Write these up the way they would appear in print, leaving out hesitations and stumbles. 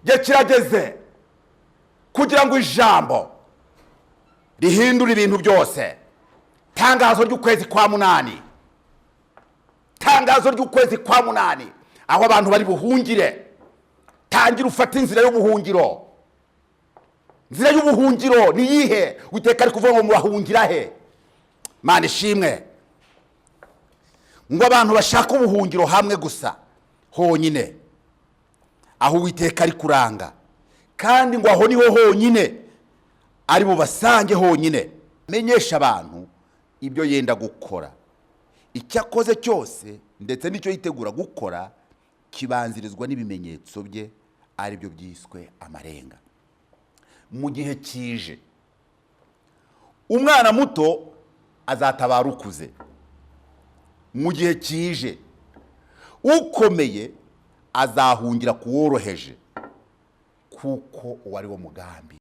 gihe kirageze kugira ngo ijambo rihindure ibintu byose. Tangazo ry'ukwezi kwa munani, tangazo ry'ukwezi kwa munani, aho abantu bari buhungire. Tangira ufata inzira y'ubuhungiro. Inzira y'ubuhungiro ni yihe? Uwiteka ari kuvuga ngo murahungira he? Mana ishimwe ngo abantu bashaka ubuhungiro hamwe gusa honyine, aho Uwiteka ari kuranga, kandi ngo aho niho honyine ari bubasange honyine. Menyesha abantu ibyo yenda gukora. Icyo akoze cyose ndetse n'icyo yitegura gukora kibanzirizwa n'ibimenyetso bye, ari byo byiswe amarenga. Mu gihe kije umwana muto azatabara ukuze. Mu gihe kije ukomeye azahungira kuworoheje, kuko uwo ari wo mugambi.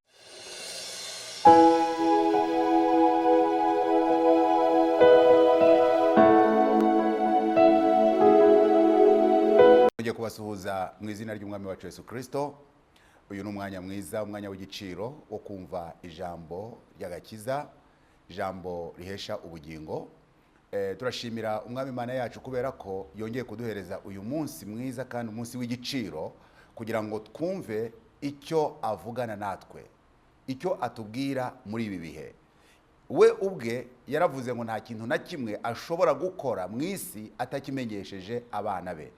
Ngiye kubasuhuza mu izina ry'umwami wacu Yesu Kristo. Uyu ni umwanya mwiza, umwanya w'igiciro wo kumva ijambo ry'agakiza, ijambo rihesha ubugingo. Turashimira umwami Imana yacu kubera ko yongeye kuduhereza uyu munsi mwiza kandi umunsi w'igiciro, kugira ngo twumve icyo avugana natwe, icyo atubwira muri ibi bihe. We ubwe yaravuze ngo nta kintu na kimwe ashobora gukora mu isi atakimenyesheje abana be.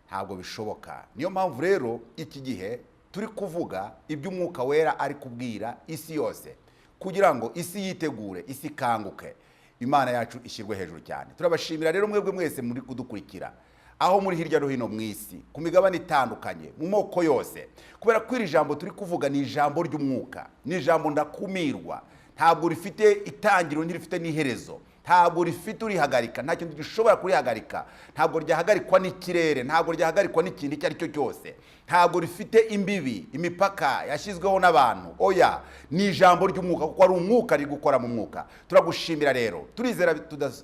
Ntabwo bishoboka. Niyo mpamvu rero iki gihe turi kuvuga iby'umwuka wera ari kubwira isi yose, kugira ngo isi yitegure, isi kanguke, Imana yacu ishyirwe hejuru cyane. Turabashimira rero mwebwe mwese muri kudukurikira, aho muri hirya no hino mu isi, ku migabane itandukanye, mu moko yose, kubera ko iri jambo turi kuvuga ni ijambo ry'umwuka, ni ijambo ndakumirwa. Ntabwo rifite itangiro, ntirifite n'iherezo, ntabwo rifite urihagarika, nta kintu gishobora kurihagarika. Ntabwo ryahagarikwa n'ikirere, ntabwo ryahagarikwa n'ikindi icyo ari cyo cyose. Ntabwo rifite imbibi, imipaka yashyizweho n'abantu. Oya, ni ijambo ry'umwuka, kuko ari umwuka ari gukora mu mwuka. Turagushimira rero, turizera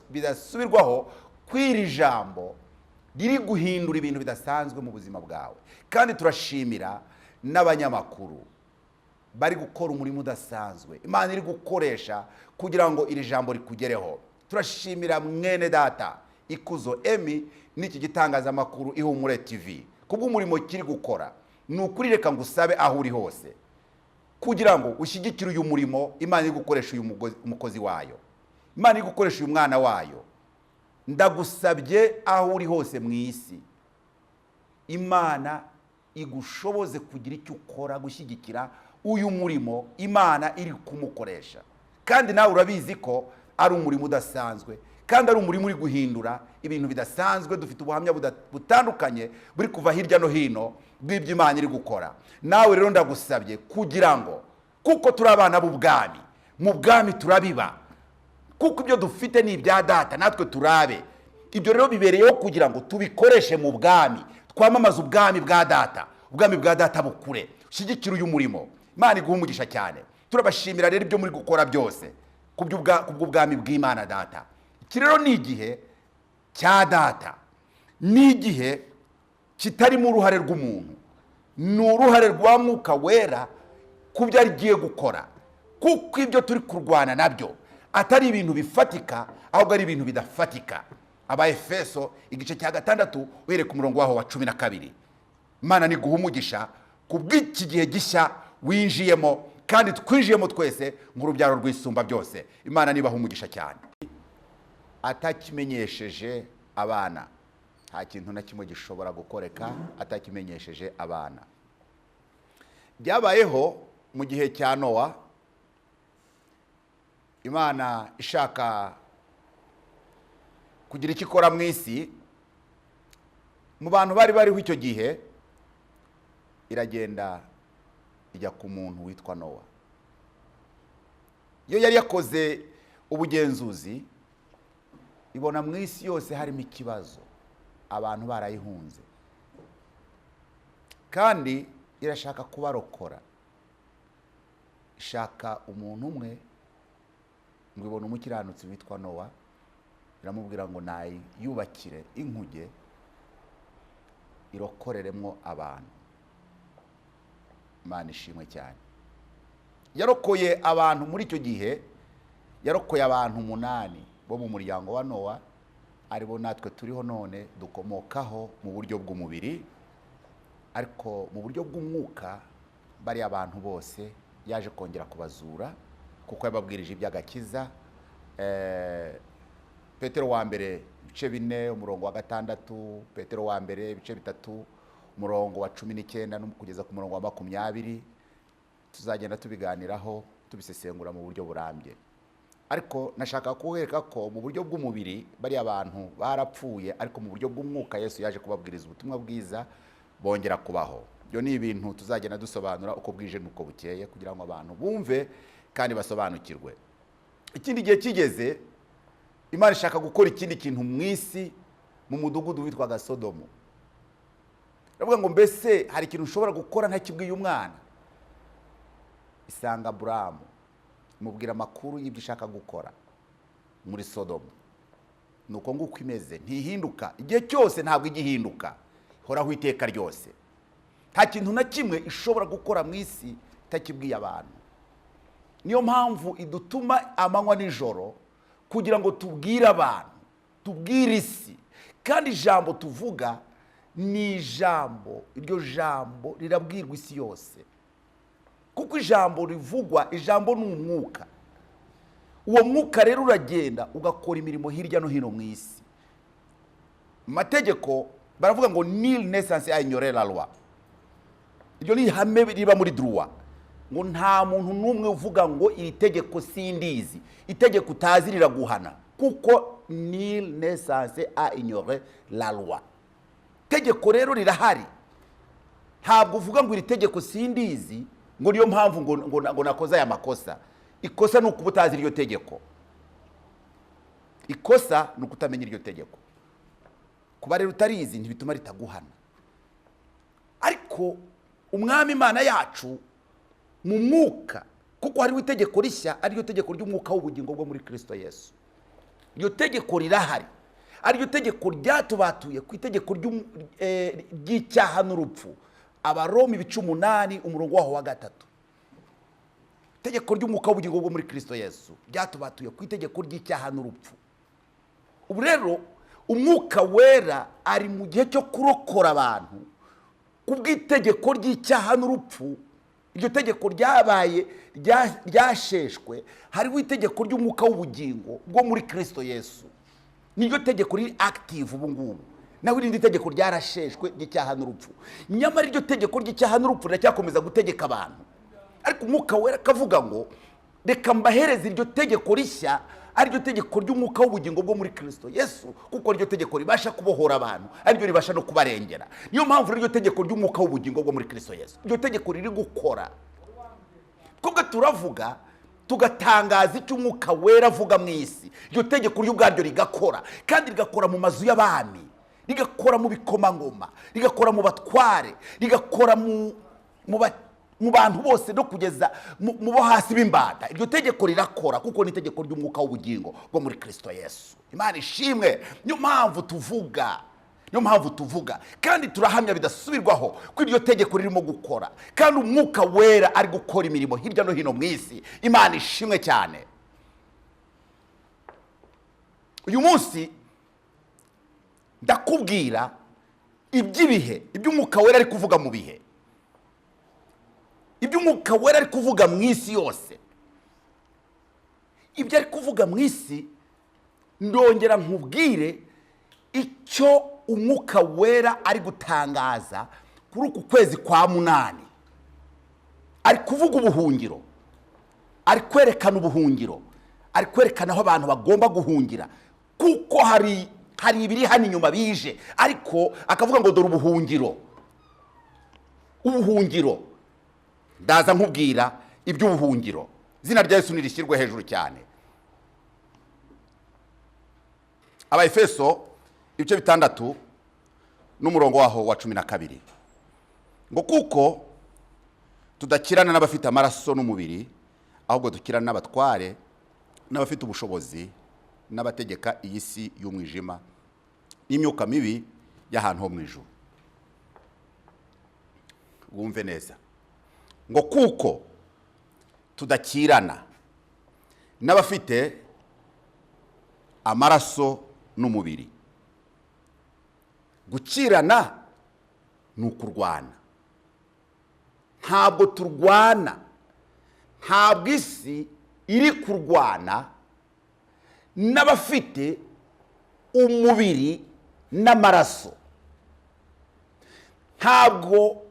bidasubirwaho kw'iri jambo riri guhindura ibintu bidasanzwe mu buzima bwawe. Kandi turashimira n'abanyamakuru bari gukora umurimo udasanzwe Imana iri gukoresha kugira ngo iri jambo rikugereho. Turashimira mwene data Ikuzo Emi n'iki gitangazamakuru Ihumure TV kubw'umurimo kiri gukora. Ni ukuri reka ngusabe aho uri hose, kugira ngo ushyigikire uyu murimo Imana iri gukoresha uyu umukozi wayo, Imana iri gukoresha uyu mwana wayo. Ndagusabye aho uri hose mu isi, Imana igushoboze kugira icyo ukora, gushyigikira uyu murimo Imana iri kumukoresha. Kandi nawe urabizi ko ari umurimo udasanzwe, kandi ari umurimo uri guhindura ibintu bidasanzwe. Dufite ubuhamya butandukanye buri kuva hirya no hino bw'ibyo Imana iri gukora. Nawe rero ndagusabye kugira ngo, kuko turi abana b'ubwami, mu bwami turabiba, kuko ibyo dufite ni ibya data, natwe turabe. Ibyo rero bibereyeho kugira ngo tubikoreshe mu bwami, twamamaze ubwami bwa data, ubwami bwa data bukure. Ushyigikire uyu murimo, Imana iguha umugisha cyane. Turabashimira rero ibyo muri gukora byose kubw'ubwami bw'Imana data. Iki rero ni igihe cya data, ni igihe kitarimo uruhare rw'umuntu, ni uruhare rwa mwuka wera ku byo agiye gukora, kuko ibyo turi kurwana nabyo atari ibintu bifatika, ahubwo ari ibintu bidafatika. Abaefeso igice cya 6 uhereye ku murongo waho wa 12. Imana niguha umugisha kubw'iki gihe gishya winjiyemo, kandi twinjiyemo twese nk'urubyaro rw'isumba byose. Imana nibaha umugisha cyane. Atakimenyesheje abana, nta kintu na kimwe gishobora gukoreka atakimenyesheje abana. Byabayeho mu gihe cya Nowa, Imana ishaka kugira icyo ikora mu isi. Mu bantu bari bariho icyo gihe, iragenda ijya ku muntu witwa Nowa. Iyo yari yakoze ubugenzuzi, ibona mu isi yose harimo ikibazo, abantu barayihunze, kandi irashaka kubarokora. Ishaka umuntu umwe, ngo ibone umukiranutsi witwa Nowa, iramubwira ngo nayubakire inkuge irokoreremo abantu. Imana ishimwe cyane. Yarokoye abantu muri icyo gihe, yarokoye abantu 8 bo mu muryango wa Nowa, aribo natwe turiho none dukomokaho mu buryo bw'umubiri, ariko mu buryo bw'umwuka bari abantu bose yaje kongera kubazura kuko yababwirije iby'agakiza. Petero wa mbere ibice 4 umurongo wa 6, Petero wa mbere ibice 3 umurongo wa 19 kugeza ku murongo wa 20, tuzagenda tubiganiraho tubisesengura mu buryo burambye. Ariko nashaka kuwereka ko mu buryo bw'umubiri bari abantu barapfuye, ariko mu buryo bw'umwuka Yesu yaje kubabwiriza ubutumwa bwiza bongera kubaho. Byo ni ibintu tuzagenda dusobanura uko bwije nuko bukeye kugira ngo abantu bumve kandi basobanukirwe. Ikindi gihe kigeze, Imana ishaka gukora ikindi kintu mu isi mu mudugudu witwaga Sodomu. Ravuga ngo mbese hari ikintu ushobora gukora ntakibwiye umwana? Isanga Aburahamu, mubwira amakuru y'ibyo ishaka gukora muri Sodomu. Nuko nguko imeze, ntihinduka igihe cyose, ntabwo igihinduka, horaho iteka ryose. Nta kintu na kimwe ishobora gukora mu isi itakibwiye abantu. Niyo mpamvu idutuma amanywa n'ijoro kugira ngo tubwire abantu, tubwire isi. Kandi ijambo tuvuga ni ijambo, iryo jambo rirabwirwa isi yose. Kuko ijambo rivugwa, ijambo ni umwuka. Uwo mwuka rero uragenda ugakora imirimo hirya no hino mu isi. Mategeko baravuga ngo nil naissance a ignorer la loi. Iryo ni ihame riba muri droit. Ngo nta muntu numwe uvuga ngo iri tegeko sindizi, itegeko utazi riraguhana, kuko nil naissance a ignorer la loi. Tegeko rero rirahari. Ntabwo uvuga ngo iri tegeko sindizi ngo niyo mpamvu ngo nakoza aya makosa. Ikosa ni ukuba utazi iryo tegeko. Ikosa ni ukutamenya iryo tegeko. Kuba rero utarizi ntibituma ritaguhana. Ariko umwami Imana yacu mu mwuka, kuko hariho itegeko rishya, ariyo tegeko ry'umwuka w'ubugingo bwo muri Kristo Yesu. Iryo tegeko rirahari, ariyo tegeko ryatubatuye ku itegeko ry'icyaha n'urupfu. Abaroma ibice 8 umurongo waho wa 3. Itegeko ry'umwuka w'ubugingo bwo muri Kristo Yesu ryatubatuye ku itegeko ry'icyaha n'urupfu. Ubu rero umwuka wera ari mu gihe cyo kurokora abantu kubw'itegeko ry'icyaha n'urupfu. Iryo tegeko ryabaye ryasheshwe, hariho itegeko ry'umwuka w'ubugingo bwo muri Kristo Yesu. Niryo tegeko riri active ubu ngubu. Naho irindi tegeko ryarasheshwe ry'icyaha n'urupfu. Nyamara iryo tegeko ry'icyaha n'urupfu riracyakomeza gutegeka abantu. Ariko umwuka wera akavuga ngo reka mbahereze iryo tegeko rishya, ariryo tegeko ry'umwuka w'ubugingo bwo muri Kristo Yesu, kuko iryo tegeko ribasha kubohora abantu, ariryo ribasha no kubarengera. Niyo mpamvu iryo tegeko ry'umwuka w'ubugingo bwo muri Kristo Yesu, iryo tegeko riri gukora. Kubwo turavuga tugatangaza icyo umwuka wera avuga mu isi, iryo tegeko ry'ubwaryo rigakora, kandi rigakora mu mazu y'abami, rigakora mu bikomangoma, rigakora mu batware, rigakora mu bantu bose no kugeza mu bo hasi b'imbata. Iryo tegeko rirakora kuko ni itegeko ry'umwuka w'ubugingo bwo muri Kristo Yesu. Imana ishimwe. Niyo mpamvu tuvuga kandi turahamya bidasubirwaho ko iryo tegeko ririmo gukora, kandi umwuka wera ari gukora imirimo hirya no hino mu isi. Imana ishimwe cyane. Uyu munsi ndakubwira iby'ibihe, iby'umwuka wera ari kuvuga mu bihe, iby'umwuka wera ari kuvuga mu isi yose. Ibyo ari kuvuga mu isi, ndongera nkubwire icyo umwuka wera ari gutangaza kuri uku kwezi kwa 8. Ari kuvuga ubuhungiro, ari kwerekana ubuhungiro, ari kwerekana aho abantu bagomba guhungira, kuko hari ibiri hano inyuma bije, ariko akavuga ngo dore ubuhungiro. Ndaza nkubwira iby'ubuhungiro. Izina rya Yesu nirishyirwe hejuru cyane. Abaefeso ibice 6 n'umurongo waho wa 12. Ngo kuko tudakirana n'abafite amaraso n'umubiri, ahubwo dukirana n'abatware, n'abafite ubushobozi, n'abategeka iyi si y'umwijima n'imyuka mibi y'ahantu ho mu ijuru. Wumve neza. ngo kuko tudakirana n'abafite amaraso n'umubiri. Gukirana ni ukurwana. Ntabwo turwana, ntabwo isi iri kurwana n'abafite umubiri n'amaraso. Ntabwo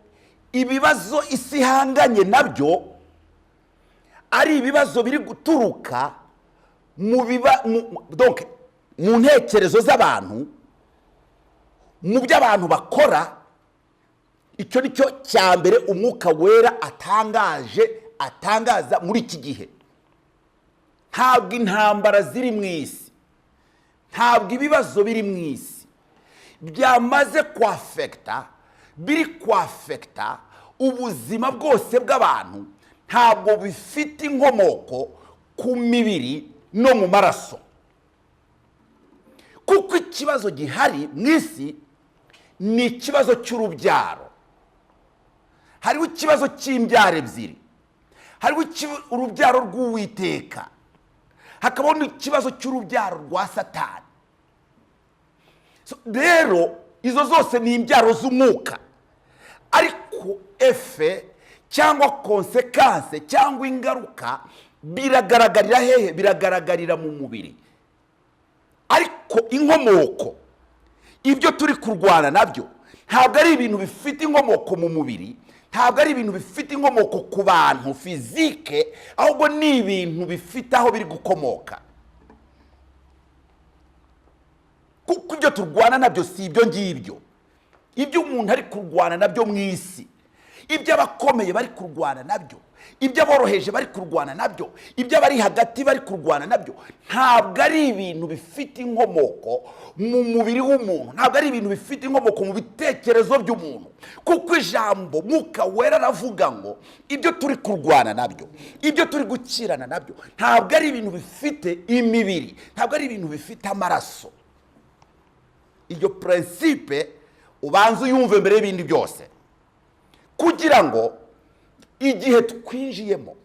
ibibazo isi ihanganye nabyo ari ibibazo biri guturuka mu ntekerezo z'abantu, mu byo abantu bakora. Icyo ni cyo cya mbere umwuka wera atangaza muri iki gihe. Ntabwo intambara ziri mu isi, ntabwo ibibazo biri mu isi byamaze biri kwafekta ubuzima bwose bw'abantu. Ntabwo bifite inkomoko ku mibiri no mu maraso, kuko ikibazo gihari mu isi ni ikibazo cy'urubyaro. Hariho ikibazo cy'imbyaro ebyiri. Hariho urubyaro rw'Uwiteka, hakabaho n'ikibazo cy'urubyaro rwa Satani. Rero izo zose ni imbyaro z'umwuka, ariko efe cyangwa konsekanse cyangwa ingaruka biragaragarira hehe? Biragaragarira mu mubiri. Ariko inkomoko, ibyo turi kurwana nabyo, ntabwo ari ibintu bifite inkomoko mu mubiri, ntabwo ari ibintu bifite inkomoko ku bantu fizike, ahubwo ni ibintu bifite aho biri gukomoka. Kuko ibyo turwana nabyo si ibyo ngibyo. Ibyo umuntu ari kurwana nabyo mu isi, ibyo abakomeye bari kurwana nabyo, ibyo aboroheje bari kurwana nabyo, ibyo abari hagati bari kurwana nabyo, ntabwo ari ibintu bifite inkomoko mu mubiri w'umuntu, ntabwo ari ibintu bifite inkomoko mu bitekerezo by'umuntu. Kuko ijambo Mwuka Wera aravuga ngo ibyo turi kurwana nabyo, ibyo turi gukirana nabyo, ntabwo ari ibintu bifite imibiri, ntabwo ari ibintu bifite amaraso. Iyo principe ubanza uyumve mbere y'ibindi byose, kugira ngo igihe twinjiyemo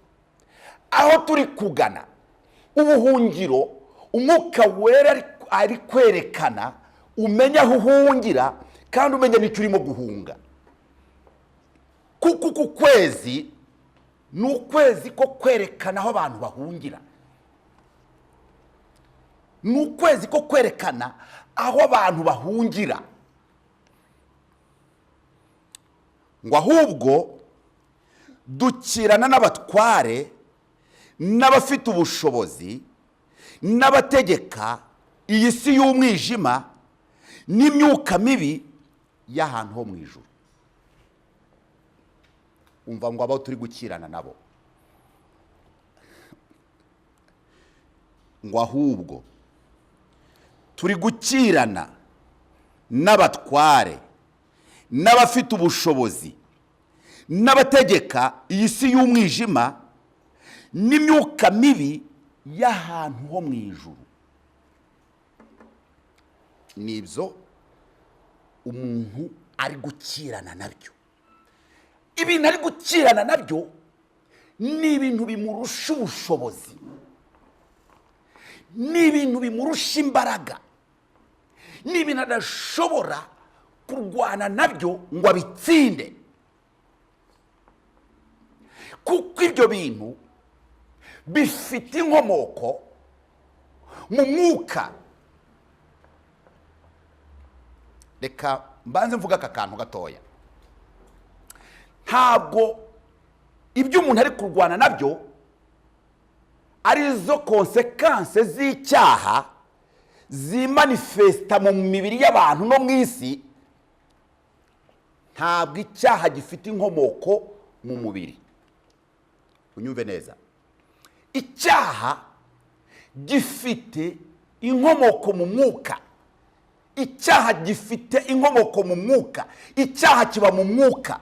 aho turi kugana ubuhungiro, Umwuka Wera ari kwerekana, umenya aho uhungira kandi umenya n'icyo urimo guhunga. Kuko uku kwezi ni ukwezi ko kwerekana aho abantu bahungira, ni ukwezi ko kwerekana aho abantu bahungira. Ngo ahubwo dukirana n'abatware n'abafite ubushobozi n'abategeka iyi si y'umwijima n'imyuka mibi y'ahantu ho mu ijuru. Umva ngo abo turi gukirana nabo, ngo ahubwo turi gukirana n'abatware n'abafite ubushobozi n'abategeka iyi si y'umwijima n'imyuka mibi y'ahantu ho mu ijuru. Nibyo umuntu ari gukirana nabyo. Ibintu ari gukirana nabyo ni ibintu bimurusha ubushobozi, ni ibintu bimurusha imbaraga, ni ibintu adashobora kurwana nabyo ngo abitsinde. Kuko ibyo bintu bifite inkomoko mu mwuka. Reka mbanze mvuga aka kantu gatoya. Ntabwo ibyo umuntu ari kurwana nabyo arizo konsekanse z'icyaha zimanifesta mu mibiri y'abantu no mu isi. Ntabwo icyaha gifite inkomoko mu mubiri. Unyumve neza, icyaha gifite inkomoko mu mwuka. Icyaha gifite inkomoko mu mwuka. Icyaha kiba mu mwuka.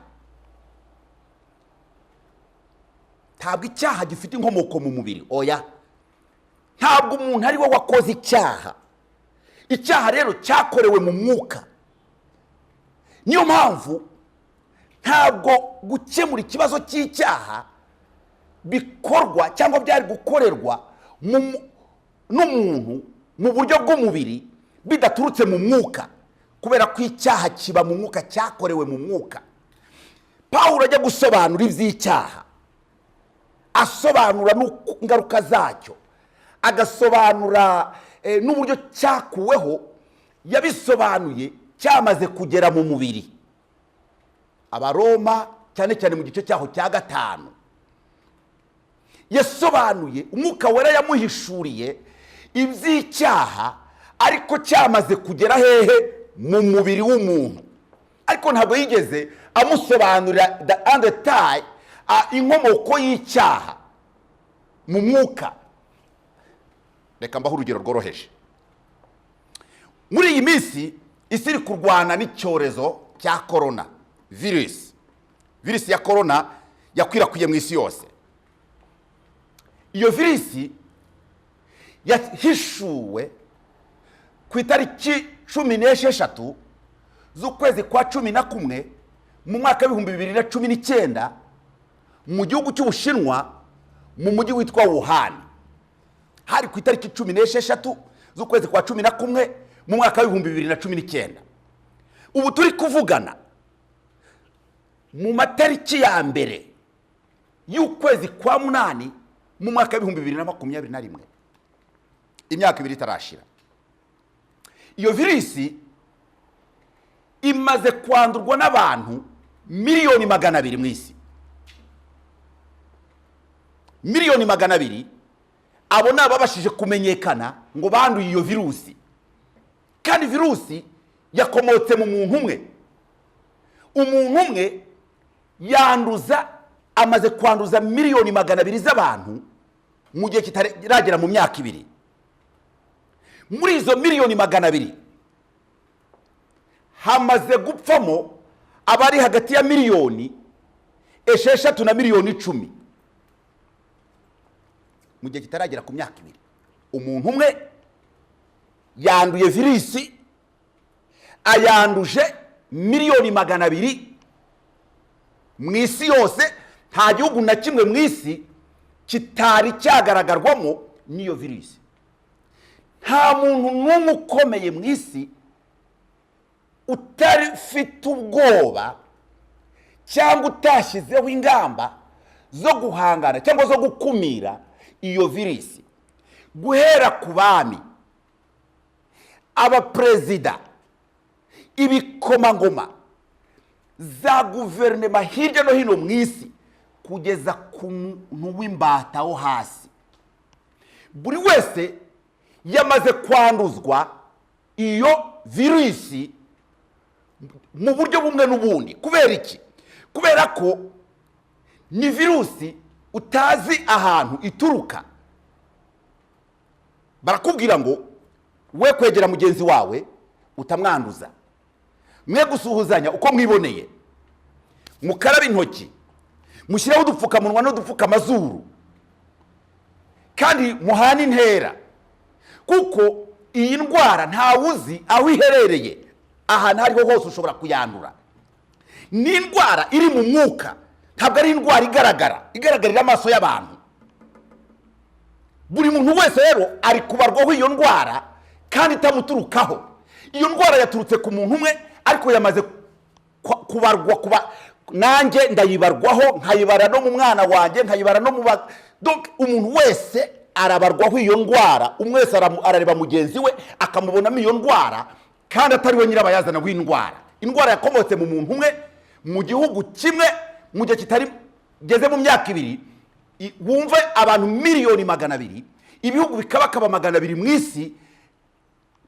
Ntabwo icyaha gifite inkomoko mu mubiri. Oya, ntabwo umuntu ari we wakoze icyaha. Icyaha rero cyakorewe mu mwuka. Niyo mpamvu ntabwo gukemura ikibazo cy'icyaha bikorwa cyangwa byari gukorerwa n'umuntu mu buryo bw'umubiri bidaturutse mu mwuka, kubera ko icyaha kiba mu mwuka, cyakorewe mu mwuka. Pawulo ajya gusobanura iby'icyaha, asobanura n'ingaruka zacyo, agasobanura n'uburyo cyakuweho. Yabisobanuye cyamaze kugera mu mubiri. Abaroma cyane cyane mu gice cyaho cya 5 yasobanuye, umwuka wera yamuhishuriye iby'icyaha, ariko cyamaze kugera hehe? Mu mubiri w'umuntu. Ariko ntabwo yigeze amusobanurira inkomoko y'icyaha mu mwuka. Reka mbaho urugero rworoheje. Muri iyi minsi isi iri kurwana n'icyorezo cya corona virus. Virus ya corona yakwirakwiye mu isi yose. Iyo virus yahishuwe ku itariki 16 z'ukwezi kwa 11 mu mwaka wa 2019 mu gihugu cy'Ubushinwa, mu mujyi witwa Wuhan. Hari ku itariki 16 z'ukwezi kwa 11 mu mwaka wa 2019. Ubu turi kuvugana mu matariki ya mbere y'ukwezi kwa 8 mu mwaka wa 2021. Imyaka 2 itarashira. Iyo virisi imaze kwandurwa n'abantu miliyoni 200 mu isi. Miliyoni 200 abo nababashije kumenyekana ngo banduye iyo virusi. Kandi virusi yakomotse mu muntu umwe. Umuntu umwe yanduza, amaze kwanduza miliyoni 200 z'abantu mu gihe kitaragera mu myaka 2. Muri izo miliyoni 200 hamaze gupfamo abari hagati ya miliyoni 6 na miliyoni 10 mu gihe kitaragera ku myaka 2. Umuntu umwe yanduye virusi, ayanduje miliyoni 200 mu isi yose. Nta gihugu na kimwe mu isi kitari cyagaragarwamo n'iyo virusi. Nta muntu n'umwe ukomeye mu isi utarifite ubwoba cyangwa utashyizeho ingamba zo guhangana cyangwa zo gukumira iyo virusi. Guhera ku bami, abaperezida, ibikomangoma, za guverinoma hirya no hino mu isi, kugeza ku muntu w'imbata wo hasi, buri wese yamaze kwanduzwa iyo virusi mu buryo bumwe n'ubundi. Kubera iki? Kubera ko ni virusi utazi ahantu ituruka. Barakubwira ngo we kwegera mugenzi wawe utamwanduza, mwe gusuhuzanya uko mwiboneye, mukaraba intoki, mushyiraho udupfukamunwa n'udupfuka amazuru, kandi muhana intera, kuko iyi ndwara ntawuzi aho iherereye. Ahantu hariho hose ushobora kuyandura. Ni indwara iri mu mwuka, ntabwo ari indwara igaragarira amaso y'abantu. Buri muntu wese rero ari kubarwaho iyo ndwara kandi itamuturukaho. Iyo ndwara yaturutse ku muntu umwe, ariko yamaze kubarwa. Nanjye ndayibarwaho, nkayibara no mu mwana wanjye, nkayibara no mu donc umuntu wese arabarwaho iyo ndwara. Umwe wese arareba mugenzi we akamubonamo iyo ndwara, kandi atari we nyirabayazana w'indwara. Indwara yakomotse mu muntu umwe, mu gihugu kimwe, mu gihe kitari geze mu myaka 2. Wumve abantu miliyoni 200, ibihugu bikabakaba 200 mu isi,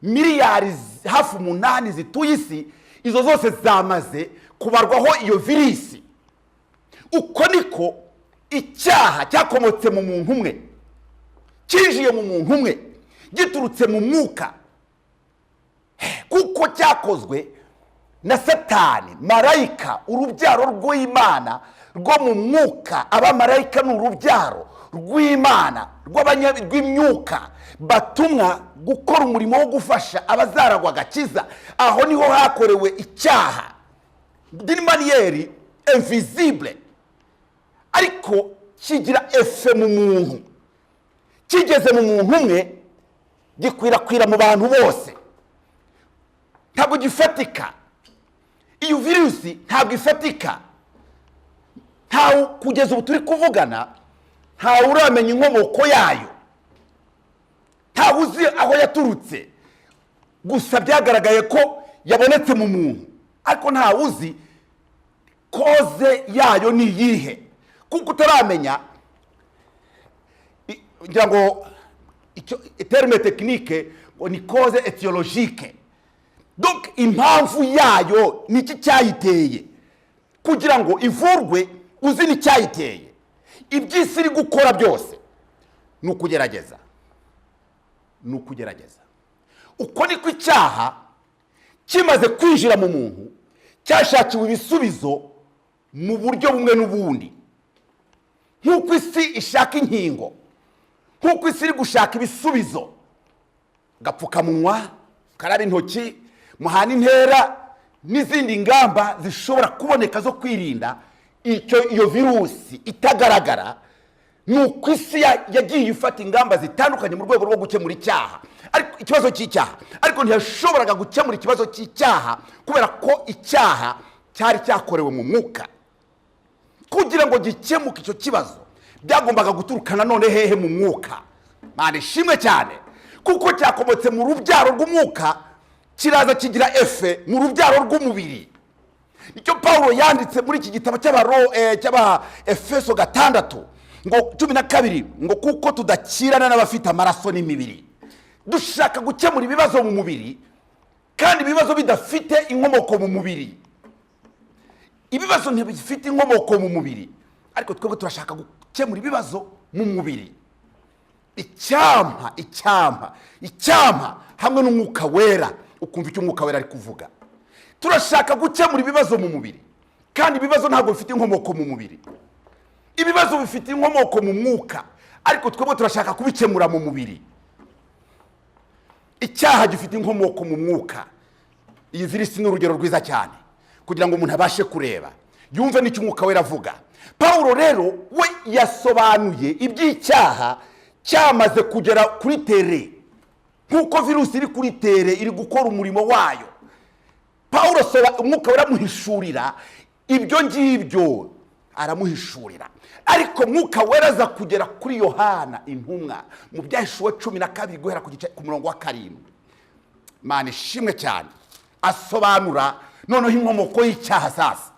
miliyari hafi 8 zituye isi, izo zose zamaze kubarwaho iyo virusi. Uko niko icyaha cyakomotse mu muntu umwe, kinjiye mu muntu umwe, giturutse mu mwuka, kuko cyakozwe na Satani, marayika, urubyaro rw'Imana rwo mu mwuka. Abamarayika ni urubyaro rw'Imana rw'imyuka, batumwa gukora umurimo wo gufasha abazaragwa agakiza. Aho niho hakorewe icyaha. D'une manière invisible ariko kigira efe mu muntu, kigeze mu muntu umwe gikwirakwira mu bantu bose, ntabwo gifatika. Iyo virusi ntabwo ifatika, ntawe kugeza ubu turi kuvugana ntawe uramenya inkomoko yayo, ntawe uzi aho yaturutse, gusa byagaragaye ko yabonetse mu muntu, ariko ntawe uzi koze yayo ni iyihe, kuko utaramenya. Ngira ngo terme technique ngo ni cause etiologique. Donc impamvu yayo ni iki cyayiteye, kugira ngo ivurwe uzi ni cyayiteye. Iby'isi iri gukora byose ni ukugerageza, uko niko icyaha kimaze kwinjira mu muntu cyashakiwe ibisubizo mu buryo bumwe n'ubundi. Nk'uko isi ishaka inkingo, nk'uko isi iri gushaka ibisubizo, gapfukamunwa, karaba intoki, muhana intera n'izindi ngamba zishobora kuboneka zo kwirinda iyo virusi itagaragara, nuko isi yagiye ifata ingamba zitandukanye mu rwego rwo gukemura icyaha, ariko ikibazo cy'icyaha, ariko ntiyashoboraga gukemura ikibazo cy'icyaha kubera ko icyaha cyari cyakorewe mu mwuka. Kugira ngo gikemuke icyo kibazo byagombaga guturuka nanone hehe? Mu mwuka. Mana ishimwe cyane, kuko cyakomotse mu rubyaro rw'umwuka kiraza kigira efe mu rubyaro rw'umubiri. Nicyo Paulo yanditse muri iki gitabo cy'aba Efeso 6 ngo 12 ngo kuko tudakirana n'abafite amaraso n'imibiri. Dushaka gukemura ibibazo mu mubiri, kandi ibibazo bidafite inkomoko mu mubiri. Ibibazo ntibifite inkomoko mu mubiri, ariko twebwe turashaka gukemura ibibazo mu mubiri. Icyampa hamwe n'umwuka wera, ukumva icyo umwuka wera ari kuvuga. Turashaka gukemura ibibazo mu mubiri, kandi ibibazo ntabwo bifite inkomoko mu mubiri. Ibibazo bifite inkomoko mu mwuka, ariko twebwe turashaka kubikemura mu mubiri. Icyaha gifite inkomoko mu mwuka. Iyi virusi ni urugero rwiza cyane kugira ngo umuntu abashe kureba, yumve n'icyo umwuka wera avuga. Paulo rero we yasobanuye iby'icyaha cyamaze kugera kuri tere, nk'uko virusi iri kuri tere iri gukora umurimo wayo. Paulo umwuka wera amuhishurira ibyo ngibyo, aramuhishurira. Ariko umwuka wera aza kugera kuri Yohana intumwa mu Byahishuwe 12 guhera ku murongo wa 7. Mana ishimwe cyane, asobanura noneho inkomoko y'icyaha. Sasa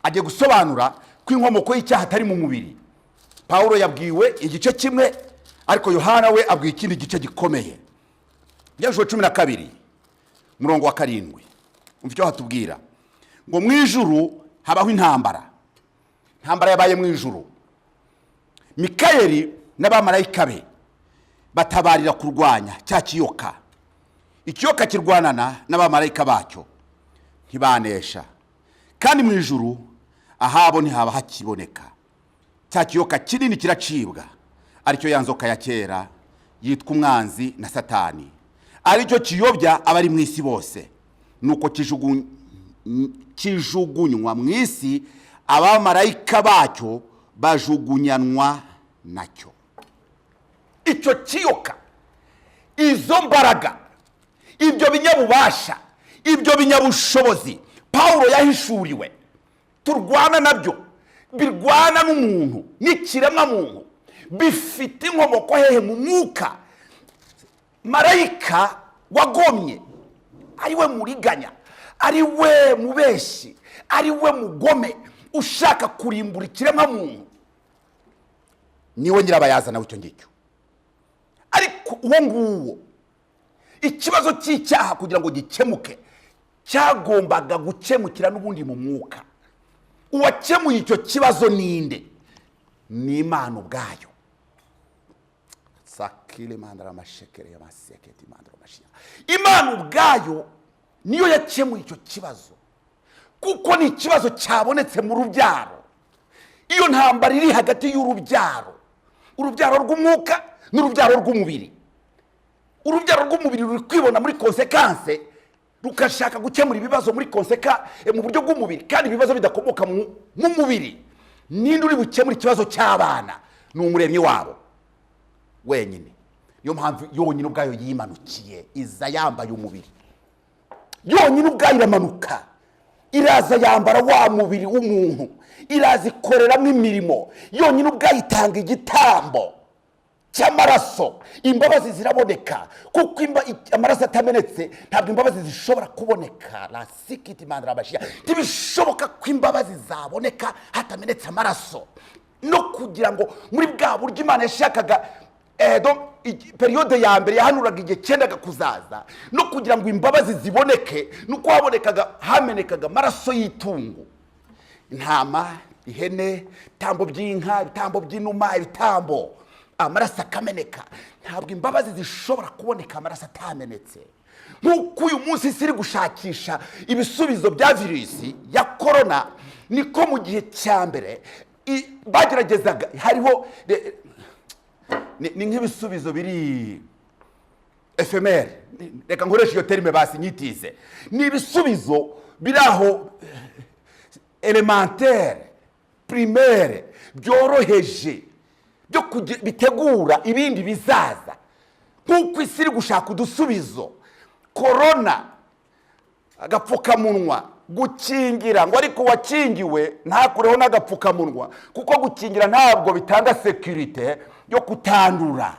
agiye gusobanura ko inkomoko y'icyaha atari mu mubiri. Paulo yabwiwe igice kimwe, ariko Yohana we abwiye ikindi gice gikomeye. Byahishuwe 12 murongo wa 7, umva icyo hatubwira ngo mu ijuru habaho intambara yabaye mu ijuru. Mikayeli n'abamarayika be batabarira kurwanya cya kiyoka. Ikiyoka kirwanana n'abamarayika bacyo ntibanesha, kandi mu ijuru ahabo ntihaba hakiboneka. Cya kiyoka kinini kiracibwa, aricyo ya nzoka ya kera yitwa umwanzi na Satani, aricyo kiyobya abari mu isi bose. Nuko kijugunywa mu isi, abamarayika bacyo bajugunyanwa nacyo. Icyo kiyoka, izo mbaraga, ibyo binyabubasha, ibyo binyabushobozi Paulo yahishuriwe turwana nabyo, birwana n'umuntu n'ikiremwa muntu, bifite inkomoko hehe? Mu mwuka. Marayika wagomye, ari we muriganya, ari we mubeshi, ari we mugome ushaka kurimbura ikiremwa muntu, niwe nyirabayazana w'icyo ngicyo. Ariko uwo nguwo, ikibazo cy'icyaha kugira ngo gikemuke cyagombaga gukemukira n'ubundi mu mwuka. Uwakemuye icyo kibazo ninde? Ni Imana ubwayo. Imana ubwayo niyo yakemuye icyo kibazo, kuko ni ikibazo cyabonetse mu rubyaro. Iyo ntambara iri hagati y'urubyaro, urubyaro rw'umwuka n'urubyaro rw'umubiri. Urubyaro rw'umubiri ruri kwibona muri konsekanse rukashaka gukemura ibibazo muri konseka mu buryo bw'umubiri, kandi ibibazo bidakomoka mu mubiri. Ninde uri bukemura ikibazo cy'abana? Ni umuremyi wabo wenyine. Niyo mpamvu yonyine ubwayo yimanukiye, iza yambaye umubiri. Yonyine ubwayo iramanuka, iraza yambara wa mubiri w'umuntu, iraza ikoreramo imirimo. Yonyine ubwayo itanga igitambo cy'amaraso. Imbabazi ziraboneka, kuko amaraso atamenetse ntabwo imbabazi zishobora kuboneka. La sikiti mandra bashia, ntibishoboka ko imbabazi zaboneka hatamenetse amaraso. No kugira ngo muri bwa buryo Imana yashakaga periode ya mbere yahanuraga igihe cyendaga kuzaza, no kugira ngo imbabazi ziboneke, nuko hamenekaga amaraso y'itungo, intama, ihene, ibitambo by'inka, ibitambo by'inuma, ibitambo, amaraso akameneka. Ntabwo imbabazi zishobora kuboneka amaraso atamenetse. Nk'uko uyu munsi isi iri gushakisha ibisubizo bya virusi ya korona, niko mu gihe cya mbere bageragezaga, hariho ni nk'ibisubizo biri ephémère, reka nkoresha iyo terime basi nyitize. Ni ibisubizo biri aho elementaire, primaire, byoroheje, byo bitegura ibindi bizaza. Nk'uko isi iri gushaka udusubizo, korona, agapfukamunwa, gukingira, ngo ariko wakingiwe ntakureho n'agapfukamunwa, kuko gukingira ntabwo bitanga sécurité yo kutandura.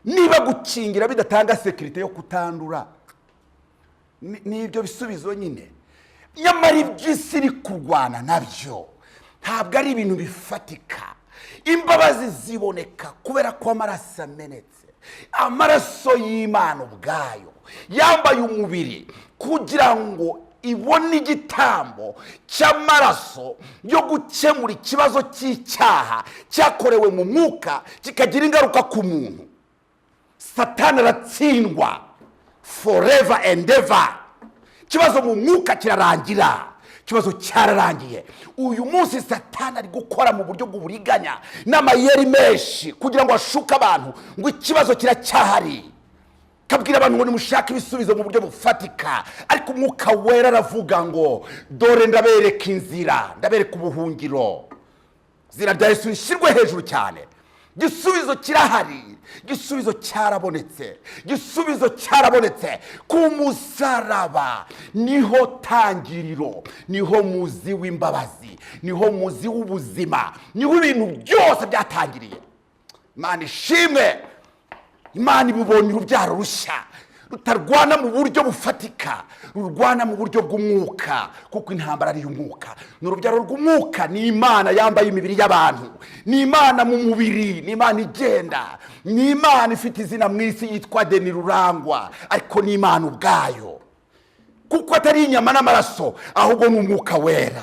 Niba gukingira bidatanga sécurité yo kutandura, ni ibyo bisubizo nyine. Nyamara iby'isi iri kurwana nabyo ntabwo ari ibintu bifatika. Imbabazi ziboneka kubera ko amaraso amenetse. Amaraso y'Imana ubwayo yambaye umubiri kugira ngo ibone igitambo cy'amaraso yo gukemura ikibazo cy'icyaha cyakorewe mu mwuka kikagira ingaruka ku muntu. Satani aratsindwa forever and ever. Ikibazo mu mwuka kirarangira, ikibazo cyararangiye. Uyu munsi Satani ari gukora mu buryo bw'uburiganya n'amayeri menshi kugira ngo ashuke abantu ngo ikibazo kiracyahari. Kabwira abantu ngo nimushake ibisubizo mu buryo bufatika, ariko Umwuka Wera aravuga ngo dore ndabereka inzira, ndabereka ubuhungiro. Zira rya Yesu rishyirwe hejuru cyane. Gisubizo kirahari, gisubizo cyarabonetse, gisubizo cyarabonetse. Ku musaraba niho tangiriro, niho muzi w'imbabazi, niho muzi w'ubuzima, niho ibintu byose byatangiriye. Imana ishimwe. Imana ibubonye urubyaro rushya rutarwana mu buryo bufatika, rurwana mu buryo bw'umwuka, kuko intambara ari y'umwuka. N'urubyaro rw'umwuka ni Imana yambaye imibiri y'abantu, ni Imana mu mubiri, ni Imana igenda, ni Imana ifite izina mu isi yitwa Deni Rurangwa, ariko ni Imana ubwayo, kuko atari inyama n'amaraso, ahubwo ni Umwuka Wera.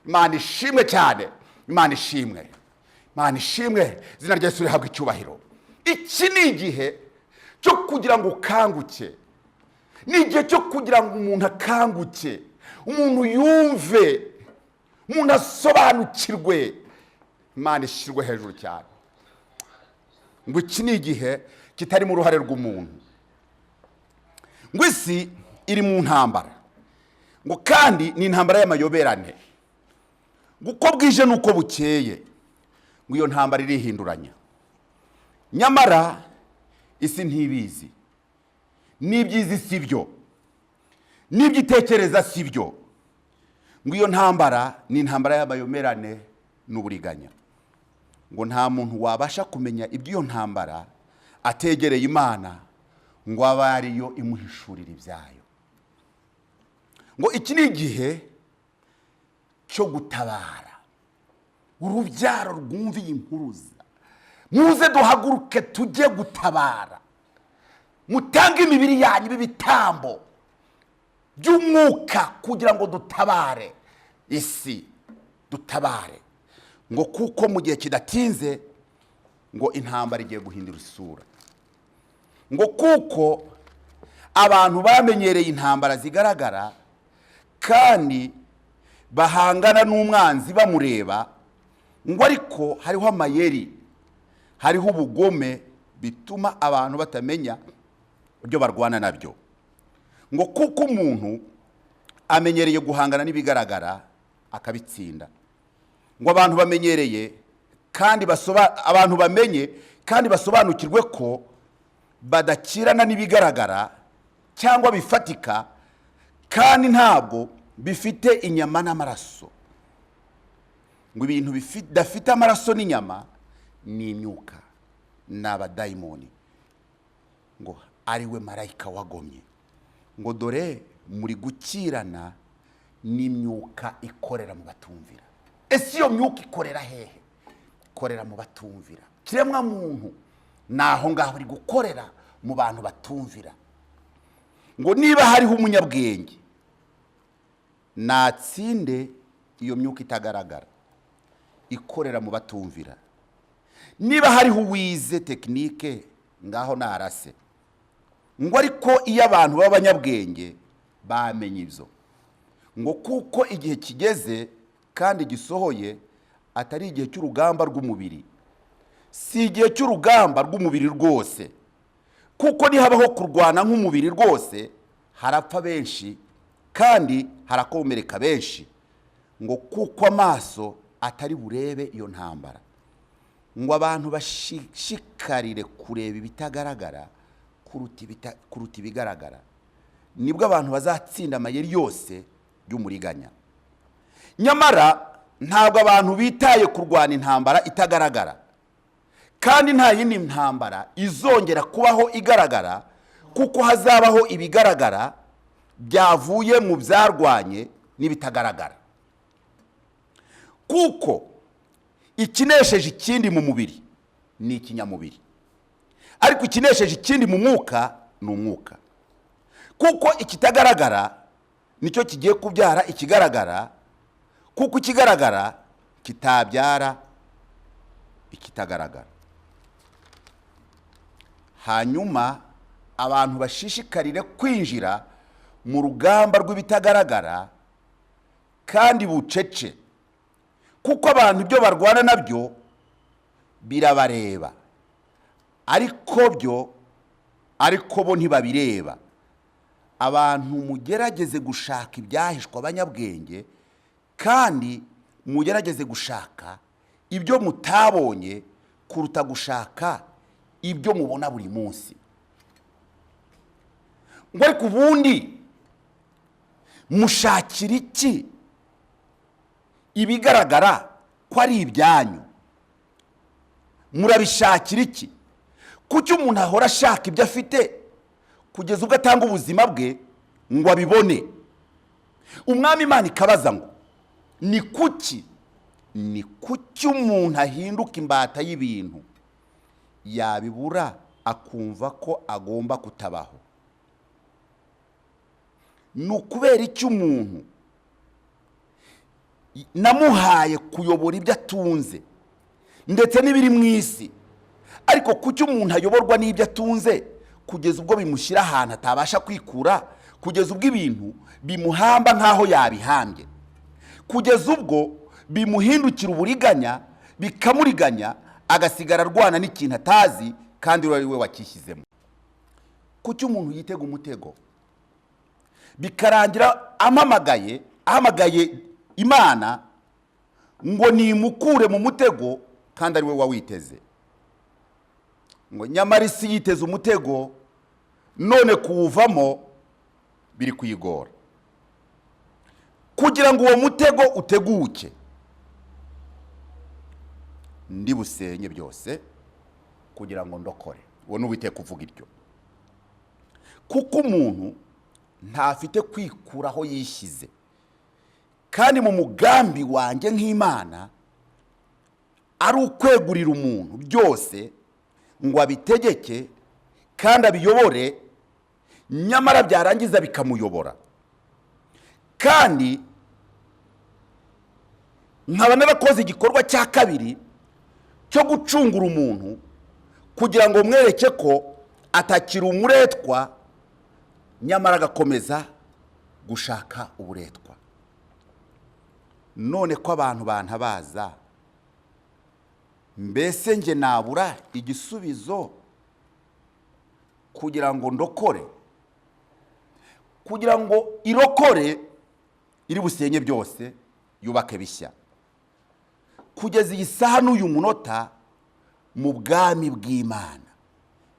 Imana ishimwe cyane, Imana ishimwe, Imana ishimwe. Izina rya Yesu rihabwa icyubahiro. Iki ni igihe cyo kugira ngo ukanguke, ni igihe cyo kugira ngo umuntu akanguke, umuntu yumve, umuntu asobanukirwe. Imana ishyirwe hejuru cyane. Ngo iki ni igihe kitari mu ruhare rw'umuntu. Ngo isi iri mu ntambara, ngo kandi ni intambara y'amayoberane. Ngo uko bwije n'uko bukeye, ngo iyo ntambara irihinduranya. Nyamara isi ntibizi, n'ibyizi si byo, n'ibyitekereza si byo. Ngo iyo ntambara ni intambara y'abayomerane n'uburiganya. Ngo nta muntu wabasha kumenya iby'iyo ntambara ategereye Imana ngo abe ariyo imuhishurira ibyayo. Ngo iki ni igihe cyo gutabara urubyaro rwumviye impuruza. Muze duhaguruke tujye gutabara, mutange imibiri yanyu b'ibitambo by'umwuka kugira ngo dutabare isi, dutabare. Ngo kuko mu gihe kidatinze ngo intambara igiye guhindura isura. Ngo kuko abantu bamenyereye intambara zigaragara kandi bahangana n'umwanzi bamureba, ngo ariko hariho amayeri, hariho ubugome bituma abantu batamenya ibyo barwana nabyo. ngo kuko umuntu amenyereye guhangana n'ibigaragara akabitsinda. Ngo abantu bamenyereye kandi abantu bamenye kandi basobanukirwe ko badakirana n'ibigaragara cyangwa bifatika, kandi ntabwo bifite inyama n'amaraso. Ngo ibintu bidafite amaraso n'inyama ni imyuka, ni abadayimoni, ngo ari we marayika wagomye. Ngo dore muri gukirana n'imyuka ikorera mu batumvira. Ese iyo myuka ikorera hehe? Ikorera mu batumvira. Kiremwa muntu naho ngaho ari gukorera mu bantu batumvira. Ngo niba hariho umunyabwenge natsinde iyo myuka itagaragara ikorera mu batumvira. Niba hariho uwize tekinike ngaho narase. Ngo ariko iyo abantu b'abanyabwenge bamenye ibyo, ngo kuko igihe kigeze kandi gisohoye atari igihe cy'urugamba rw'umubiri, si igihe cy'urugamba rw'umubiri rwose, kuko nihabaho kurwana nk'umubiri rwose harapfa benshi kandi harakomereka benshi. Ngo kuko amaso atari burebe iyo ntambara. Ngo abantu bashishikarire kureba ibitagaragara kuruta ibigaragara, nibwo abantu bazatsinda amayeri yose y'umuriganya. Nyamara ntabwo abantu bitaye kurwana intambara itagaragara, kandi nta yindi ntambara izongera kubaho igaragara, kuko hazabaho ibigaragara byavuye mu byarwanye n'ibitagaragara. Kuko ikinesheje ikindi mu mubiri ni ikinyamubiri, ariko ikinesheje ikindi mu mwuka ni umwuka. Kuko ikitagaragara nicyo kigiye kubyara ikigaragara, kuko ikigaragara kitabyara ikitagaragara. Hanyuma abantu bashishikarire kwinjira mu rugamba rw'ibitagaragara kandi bucece, kuko abantu ibyo barwana nabyo birabareba, ariko bo ntibabireba. Abantu mugerageze gushaka ibyahishwa abanyabwenge, kandi mugerageze gushaka ibyo mutabonye kuruta gushaka ibyo mubona buri munsi. Ngo ariko ubundi mushakira iki ibigaragara ko ari ibyanyu? Murabishakira iki? Kuki umuntu ahora ashaka ibyo afite kugeza ubwo atanga ubuzima bwe ngo abibone? Umwami Imana ikabaza ngo ni kuki umuntu ahinduka imbata y'ibintu yabibura akumva ko agomba kutabaho? Ni ukubera iki umuntu namuhaye kuyobora ibyo atunze ndetse n'ibiri mu isi, ariko kuki umuntu ayoborwa n'ibyo atunze kugeza ubwo bimushyira ahantu atabasha kwikura, kugeza ubwo ibintu bimuhamba nk'aho yabihambye, kugeza ubwo bimuhindukira uburiganya, bikamuriganya, agasigara arwana n'ikintu atazi kandi ari we wakishyizemo? Kuki umuntu yitega umutego bikarangira ahamagaye Imana ngo nimukure mu mutego kandi ari we wawiteze? Ngo nyamara isi yiteze umutego, none kuwuvamo biri kuyigora. Kugira ngo uwo mutego uteguke, ndi busenye byose kugira ngo ndokore. Uwo ni Uwiteka uvuga iryo. Kuko umuntu ntafite kwikuraho yishyize, kandi mu mugambi wanjye nk'Imana ari ukwegurira umuntu byose ngo abitegeke kandi abiyobore, nyamara byarangiza bikamuyobora. Kandi nkaba narakoze igikorwa cya kabiri cyo gucungura umuntu kugira ngo mwereke ko atakiri umuretwa, nyamara agakomeza gushaka uburetwa. None ko abantu bantabaza, mbese nge nabura igisubizo kugira ngo ndokore? kugira ngo irokore iri busenye byose yubake bishya. Kugeza iyi saha n'uyu munota mu bwami bw'Imana,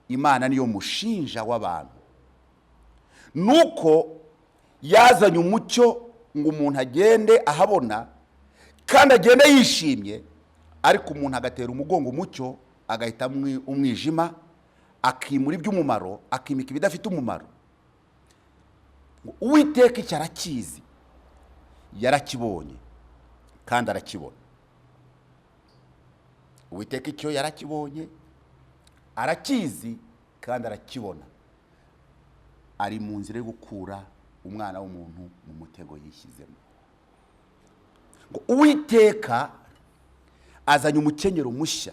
Imana niyo mushinja w'abantu, nuko yazanye umucyo ngo umuntu agende ahabona kandi agende yishimye, ariko umuntu agatera umugongo umucyo agahita umwijima, akimura iby'umumaro akimika ibidafite umumaro. Uwiteka icyo arakizi, yarakibonye kandi arakibona. Uwiteka icyo yarakibonye, arakizi kandi arakibona. Ari mu nzira yo gukura umwana w'umuntu mu mutego yishyizemo. Uwiteka azanye umukenyero mushya,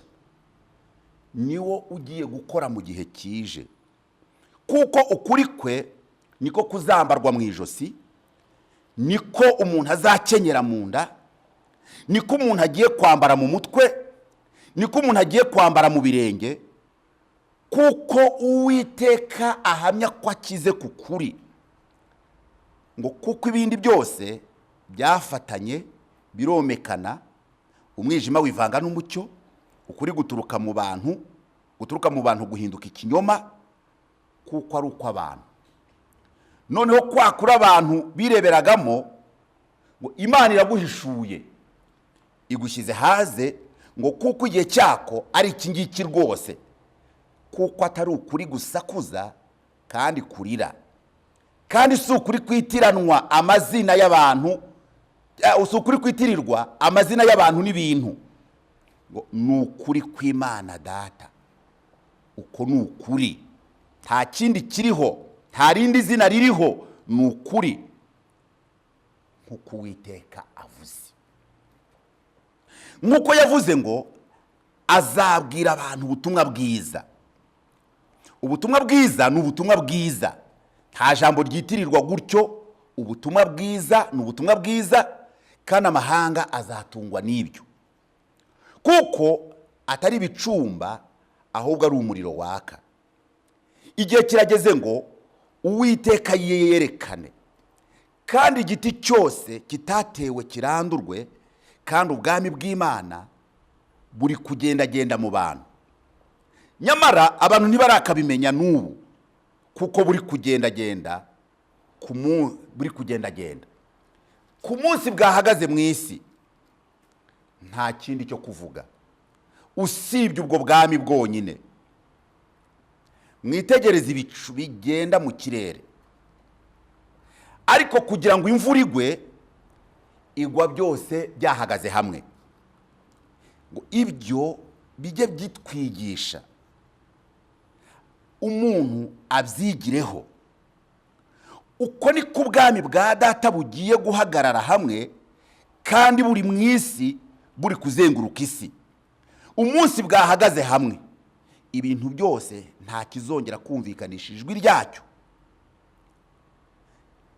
niwo ugiye gukora mu gihe kije, kuko ukuri kwe niko kuzambarwa mu ijosi, niko umuntu azakenyera mu nda, niko umuntu agiye kwambara mu mutwe, niko umuntu agiye kwambara mu birenge, kuko Uwiteka ahamya ko akize ku kuri. Ngo kuko ibindi byose byafatanye biromekana, umwijima wivanga n'umucyo, ukuri guturuka mu bantu guhinduka ikinyoma, kuko ari uko abantu. Noneho kwakura abantu bireberagamo, ngo Imana iraguhishuye igushyize haze, ngo kuko igihe cyako ari iki ngiki rwose, kuko atari ukuri gusakuza kandi kurira, kandi si ukuri kwitiranwa amazina y'abantu, si ukuri kwitirirwa amazina y'abantu n'ibintu, ngo ni ukuri kw'Imana Data. Uko ni ukuri, nta kindi kiriho, nta rindi zina ririho, ni ukuri nk'uko Uwiteka avuze. Nk'uko yavuze ngo azabwira abantu ubutumwa bwiza. Ubutumwa bwiza ni ubutumwa bwiza, nta jambo ryitirirwa gutyo. Ubutumwa bwiza ni ubutumwa bwiza, kandi amahanga azatungwa n'ibyo, kuko atari ibicumba ahubwo ari umuriro waka. Igihe kirageze ngo Uwiteka yerekane, kandi igiti cyose kitatewe kirandurwe, kandi ubwami bw'Imana buri kugendagenda mu bantu. Nyamara abantu ntibarakabimenya n'ubu, kuko buri kugendagenda ku munsi bwahagaze mu isi. Nta kindi cyo kuvuga usibye ubwo bwami bwonyine. Mwitegereze ibicu bigenda mu kirere, ariko kugira ngo imvura igwa byose byahagaze hamwe. Ngo ibyo bijye byitwigisha, umuntu abyigireho. Uko niko ubwami bwa Data bugiye guhagarara hamwe, kandi buri mu isi buri kuzenguruka isi. Umunsi bwahagaze hamwe, ibintu byose nta kizongera kumvikanisha ijwi ryacyo.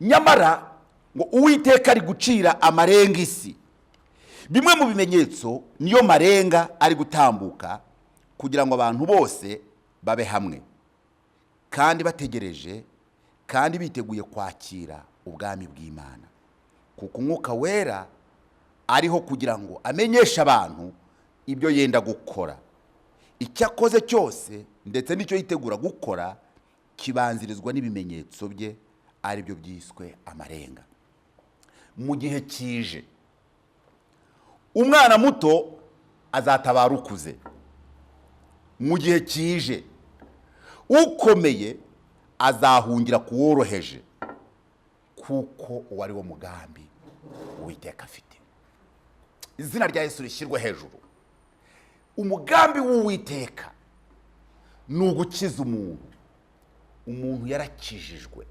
Nyamara ngo Uwiteka ari gucira amarenga isi. Bimwe mu bimenyetso niyo marenga ari gutambuka, kugira ngo abantu bose babe hamwe, kandi bategereje kandi biteguye kwakira ubwami bw'Imana, kuko Umwuka Wera ariho kugira ngo amenyeshe abantu ibyo yenda gukora. Icyo akoze cyose ndetse n'icyo yitegura gukora kibanzirizwa n'ibimenyetso bye, ari byo byiswe amarenga. Mu gihe kije, umwana muto azatabara ukuze. Mu gihe kije, ukomeye azahungira kuworoheje, kuko uwo ari wo mugambi Uwiteka afite. Izina rya Yesu rishyirwe hejuru. Umugambi w'Uwiteka ni ugukiza umuntu. Umuntu yarakijijwe,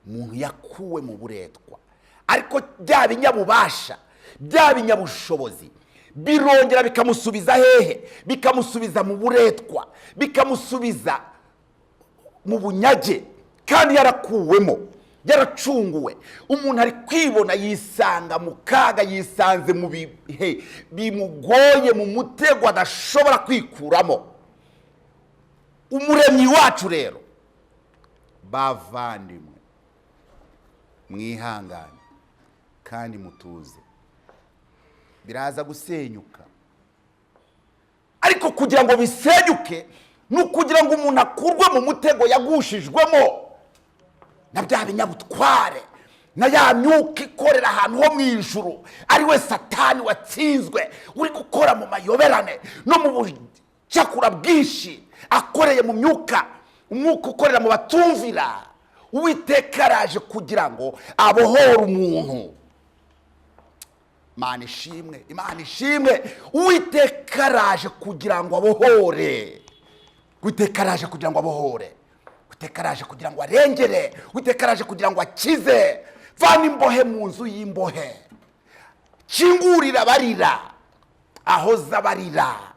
umuntu yakuwe mu buretwa, ariko bya binyabubasha, bya binyabushobozi birongera bikamusubiza hehe? Bikamusubiza mu buretwa, bikamusubiza mu bunyage, kandi yarakuwemo, yaracunguwe. Umuntu ari kwibona yisanga mu kaga, yisanze mu bihe bimugoye, mu mutego adashobora kwikuramo. Umuremyi wacu rero, bavandimwe, mwihangane kandi mutuze, biraza gusenyuka. ariko kugira ngo bisenyuke ni ukugira ngo umuntu akurwe mu mutego yagushijwemo na bya binyabutware, na ya myuka ikorera ahantu ho mu ijuru, ari we Satani watsinzwe, uri gukora mu mayoberane no mu bucakura bwinshi, akoreye mu myuka, umwuka ukorera mu batumvira. Uwiteka araje kugira ngo abohore umuntu. Imana ishimwe, Imana ishimwe. Uwiteka araje kugira ngo abohore. Uwiteka araje kugira ngo abohore. Uwiteka araje kugira ngo arengere. Uwiteka araje kugira ngo akize. Vana imbohe mu nzu y'imbohe, kingurira abarira, ahoza abarira.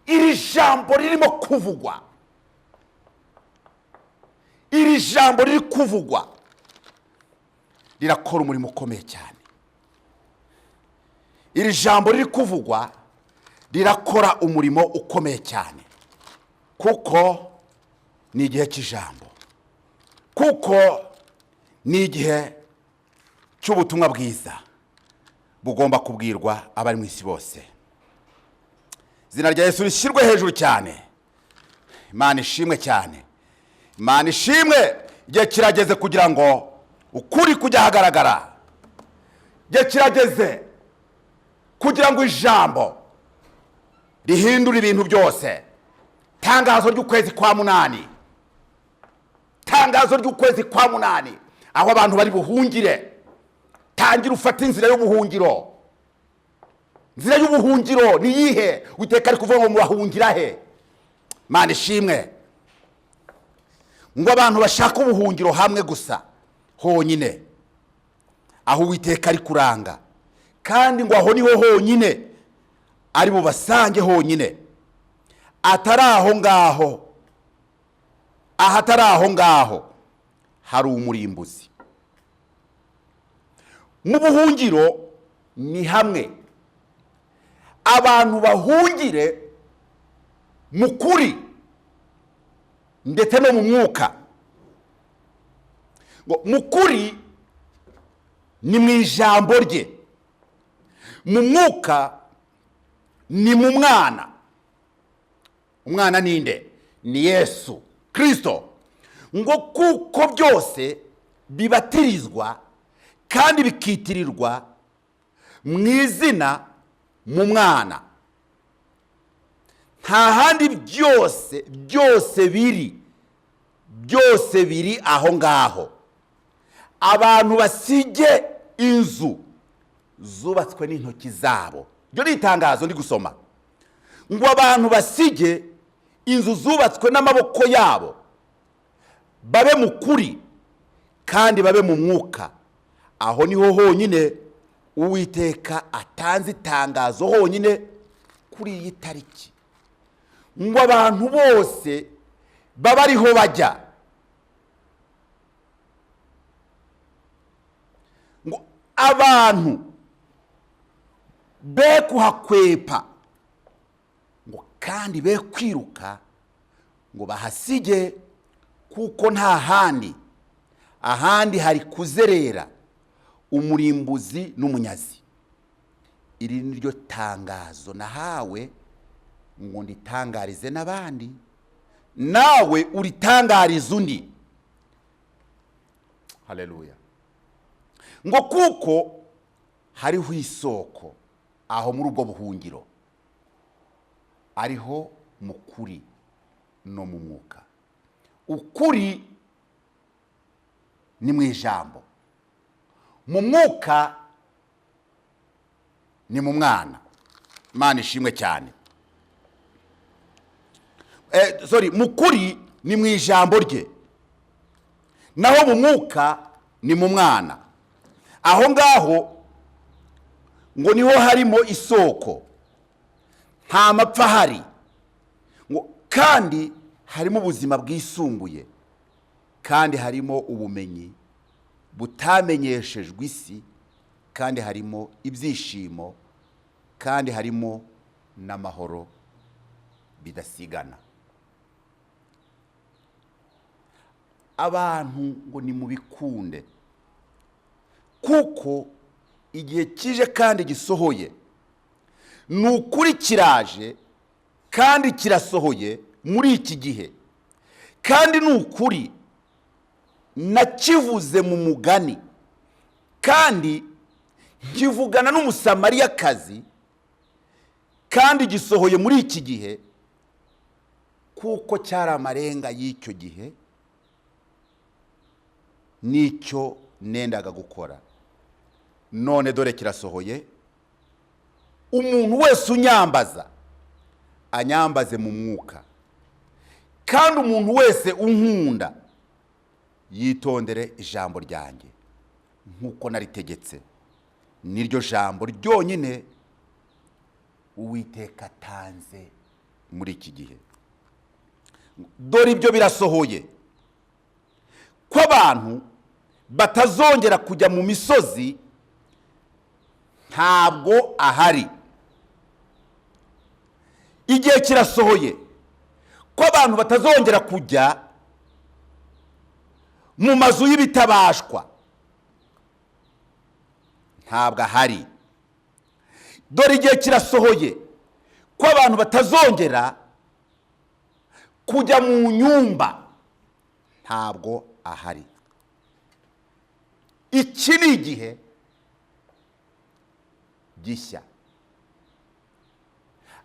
Iri jambo ririmo kuvugwa, iri jambo riri kuvugwa rirakora umurimo ukomeye cyane. Iri jambo riri kuvugwa rirakora umurimo ukomeye cyane, kuko ni igihe cy'ijambo, kuko ni igihe cy'ubutumwa bwiza bugomba kubwirwa abari mu isi bose. Izina rya Yesu rishyirwe hejuru cyane. Imana ishimwe cyane, Imana ishimwe. Igihe kirageze kugira ngo ukuri kujya hagaragara. Igihe kirageze kugira ngo ijambo rihindure ibintu byose. Tangazo ry'ukwezi kwa munani, tangazo ry'ukwezi kwa munani, aho abantu bari buhungire. Tangira ufata inzira y'ubuhungiro. Inzira y'ubuhungiro ni yihe? Uwiteka ari kuvuga ngo mubahungira he? Imana ishimwe. Ngo abantu bashaka ubuhungiro hamwe gusa honyine, aho Uwiteka ari kuranga, kandi ngo aho niho honyine ari bubasange honyine. Atari aho ngaho, ahatari aho ngaho hari umurimbuzi. Mu buhungiro ni hamwe abantu bahungire mu kuri ndetse no mu mwuka. Ngo mu kuri ni mu ijambo rye, mu mwuka ni mu mwana. Umwana ninde? Ni Yesu Kristo. Ngo kuko byose bibatirizwa kandi bikitirirwa mu izina mu mwana, nta handi byose biri aho ngaho. Abantu basige inzu zubatswe n'intoki zabo. Ryo ni itangazo ndi gusoma. Ngo abantu basige inzu zubatswe n'amaboko yabo, babe mu kuri kandi babe mu mwuka. Aho niho honyine Uwiteka atanze itangazo honyine kuri iyi tariki. Ngo abantu bose baba ariho bajya. Ngo abantu be kuhakwepa, ngo kandi be kwiruka, ngo bahasige, kuko nta ahandi hari kuzerera umurimbuzi n'umunyazi. Iri ni ryo tangazo nahawe ngo nditangarize n'abandi, nawe uritangarize undi. Haleluya. Ngo kuko hariho isoko aho muri ubwo buhungiro, ariho mu kuri no mu mwuka. Ukuri ni mu ijambo, mu mwuka ni mu mwana. Imana ishimwe cyane. Mu kuri ni mu ijambo rye, naho mu mwuka ni mu mwana. Aho ngaho ngo niho harimo isoko, nta mapfa ahari. Ngo kandi harimo ubuzima bwisumbuye, kandi harimo ubumenyi butamenyeshejwe isi, kandi harimo ibyishimo, kandi harimo n'amahoro bidasigana. abantu ngo ni mu bikunde, kuko igihe kije kandi gisohoye, ni ukuri kiraje kandi kirasohoye muri iki gihe, kandi ni ukuri nakivuze mu mugani, kandi nkivugana n'umusamariyakazi, kandi gisohoye muri iki gihe, kuko cyari amarenga y'icyo gihe n'icyo nendaga gukora. None dore kirasohoye, umuntu wese unyambaza anyambaze mu mwuka, kandi umuntu wese unkunda yitondere ijambo ryanjye nk'uko naritegetse. Niryo jambo ryonyine Uwiteka atanze muri iki gihe. Dore ibyo birasohoye, ko abantu batazongera kujya mu misozi, ntabwo ahari. Igihe kirasohoye, ko abantu batazongera kujya mu mazu y'ibitabashwa, ntabwo ahari. Dore igihe kirasohoye, ko abantu batazongera kujya mu nyumba, ntabwo ahari. Iki ni igihe gishya,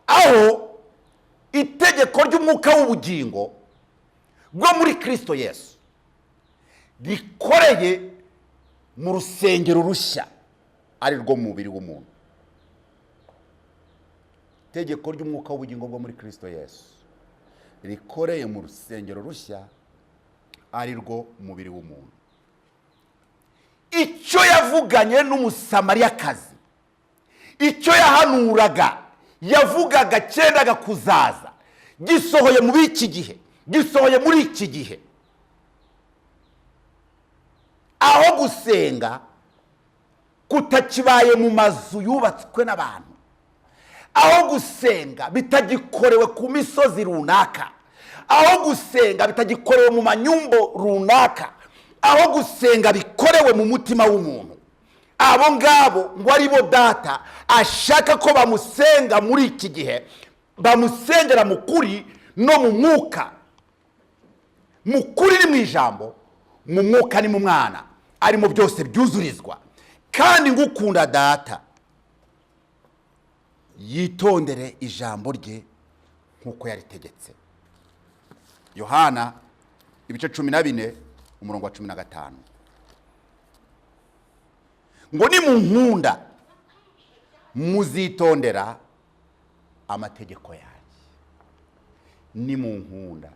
aho itegeko ry'umwuka w'ubugingo bwo muri Kristo Yesu rikoreye mu rusengero rushya, ari rwo mubiri w'umuntu. Itegeko ry'umwuka w'ubugingo bwo muri Kristo Yesu rikoreye mu rusengero rushya, ari rwo mubiri w'umuntu. Icyo yavuganye n'umusamariyakazi, icyo yahanuraga, yavugaga cyendaga kuzaza, gisohoye muri iki gihe, gisohoye muri iki gihe. Aho gusenga kutakibaye mu mazu yubatswe n'abantu, aho gusenga bitagikorewe ku misozi runaka, aho gusenga bitagikorewe mu manyumbo runaka, aho gusenga bikorewe mu mutima w'umuntu, abo ngabo ngo ari bo Data ashaka ko bamusenga muri iki gihe, bamusengera mu kuri no mu mwuka. Mu kuri ni mu ijambo, mu mwuka ni mu mwana, arimo byose byuzurizwa. Kandi ngukunda Data yitondere ijambo rye nk'uko yaritegetse. Yohana ibice 14 umurongo wa 15, ngo ni mu nkunda muzitondera amategeko yanjye. Ni mu nkunda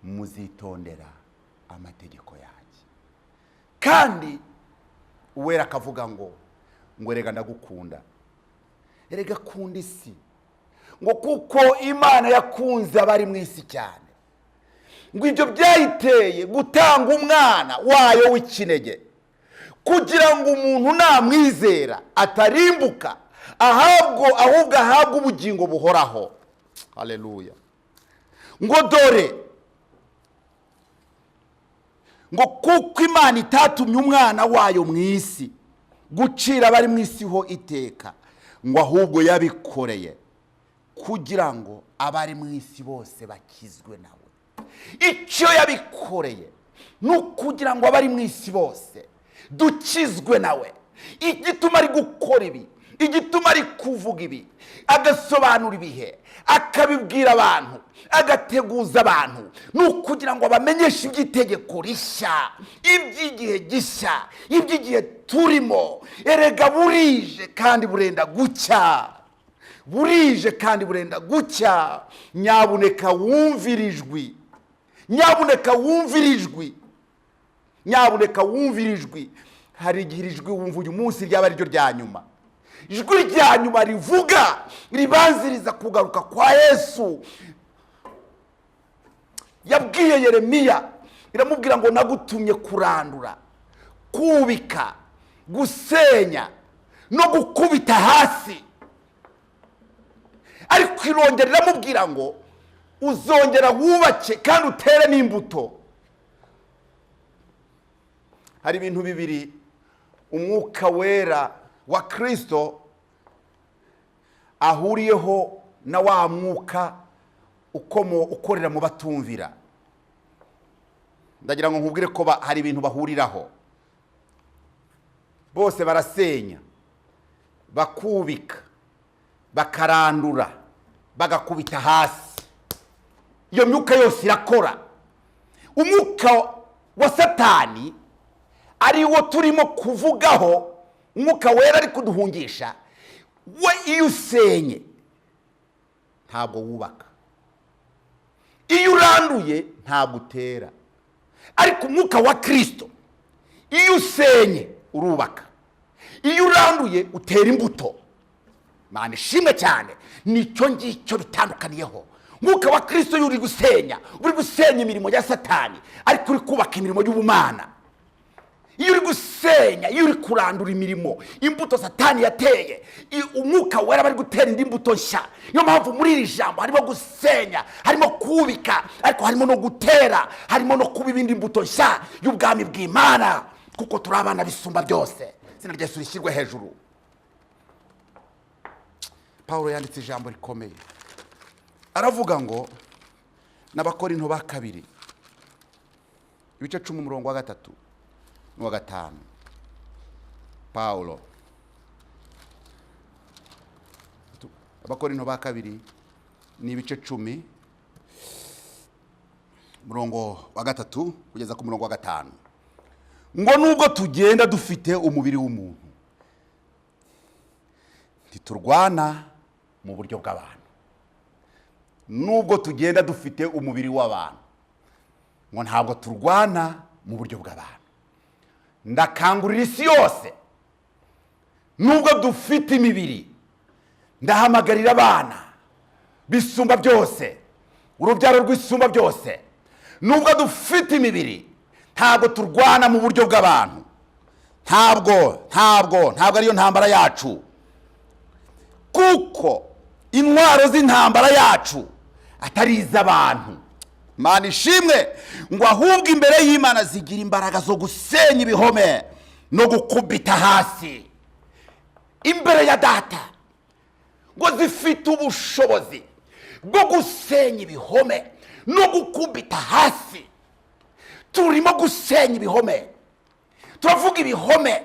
muzitondera amategeko yanjye. Kandi Uwera akavuga ngo erega ndagukunda. Erega kunda isi, ngo kuko Imana yakunze abari mu isi cyane, ngo ibyo byayiteye gutanga umwana wayo w'ikinege, kugira ngo umuntu namwizera atarimbuka, ahubwo ahabwe ubugingo buhoraho. Haleluya. Ngo dore, ngo kuko Imana itatumye umwana wayo mu isi gucira abari mu isi ho iteka, ngo ahubwo yabikoreye kugira ngo abari mu isi bose bakizwe nawe. Icyo yabikoreye ni ukugira ngo abari mu isi bose dukizwe nawe. Igituma ari gukora ibi, igituma ari kuvuga ibi, agasobanura ibihe, akabibwira abantu, agateguza abantu, ni ukugira ngo bamenyeshe iby'itegeko rishya, iby'igihe gishya, iby'igihe turimo. Erega burije kandi burenda gucya, burije kandi burenda gucya. Nyabuneka wumvirijwi, nyabuneka wumvirijwi, nyabuneka wumvirijwi. Hari igihe ijwi wumva uyu munsi ryaba ari ryo rya nyuma, ijwi rya nyuma rivuga, ribanziriza kugaruka kwa Yesu. Yabwiye Yeremiya, iramubwira ngo nagutumye kurandura, kubika, gusenya no gukubita hasi. Ariko irongera iramubwira ngo uzongera wubake kandi utere n'imbuto. hari ibintu bibiri umwuka wera wa Kristo ahuriyeho na wa mwuka ukorera mu batumvira. Ndagira ngo nkubwire ko hari ibintu bahuriraho. Bose barasenya, bakubika, bakarandura, bagakubita hasi. Iyo myuka yose irakora. Umwuka wa Satani ari wo turimo kuvugaho, umwuka wera ari kuduhungisha, we iyo usenye ntabwo wubaka, iyo uranduye ntabwo utera. Ariko umwuka wa Kristo iyo usenye urubaka, iyo uranduye utera imbuto. Mana ishimwe cyane, nicyo ngicyo bitandukaniyeho. Umwuka wa Kristo uri gusenya imirimo ya Satani, ariko uri kubaka imirimo y'ubumana. Iyo uri gusenya, iyo uri kurandura imirimo, imbuto Satani yateye, umwuka wera bari gutera indi mbuto nshya. Niyo mpamvu muri iri jambo harimo gusenya, harimo kubika, ariko harimo no gutera, harimo no kuba ibindi mbuto nshya y'ubwami bw'Imana, kuko turi abana bisumba byose. Izina rya Yesu rishyirwe hejuru. Paulo yanditse ijambo rikomeye, aravuga ngo n'Abakorinto ba kabiri ibice 10 umurongo wa 3 n'uwa 5. Paulo, Abakorinto ba kabiri ni ibice 10 umurongo wa 3 kugeza ku murongo wa 5, ngo nubwo tugenda dufite umubiri w'umuntu ntiturwana mu buryo bw'abantu. Nubwo tugenda dufite umubiri w'abantu, ngo ntabwo turwana mu buryo bw'abantu. Ndakangurira isi yose, nubwo dufite imibiri, ndahamagarira abana bisumba byose, urubyaro rw'isumba byose, nubwo dufite imibiri, ntabwo turwana mu buryo bw'abantu. Ntabwo ariyo ntambara yacu, kuko intwaro z'intambara yacu atari iz'abantu. Mana ishimwe, ngo ahubwo imbere y'Imana zigira imbaraga zo gusenya ibihome no gukubita hasi. Imbere ya Data ngo zifite ubushobozi bwo gusenya ibihome no gukubita hasi. Turimo gusenya ibihome, turavuga ibihome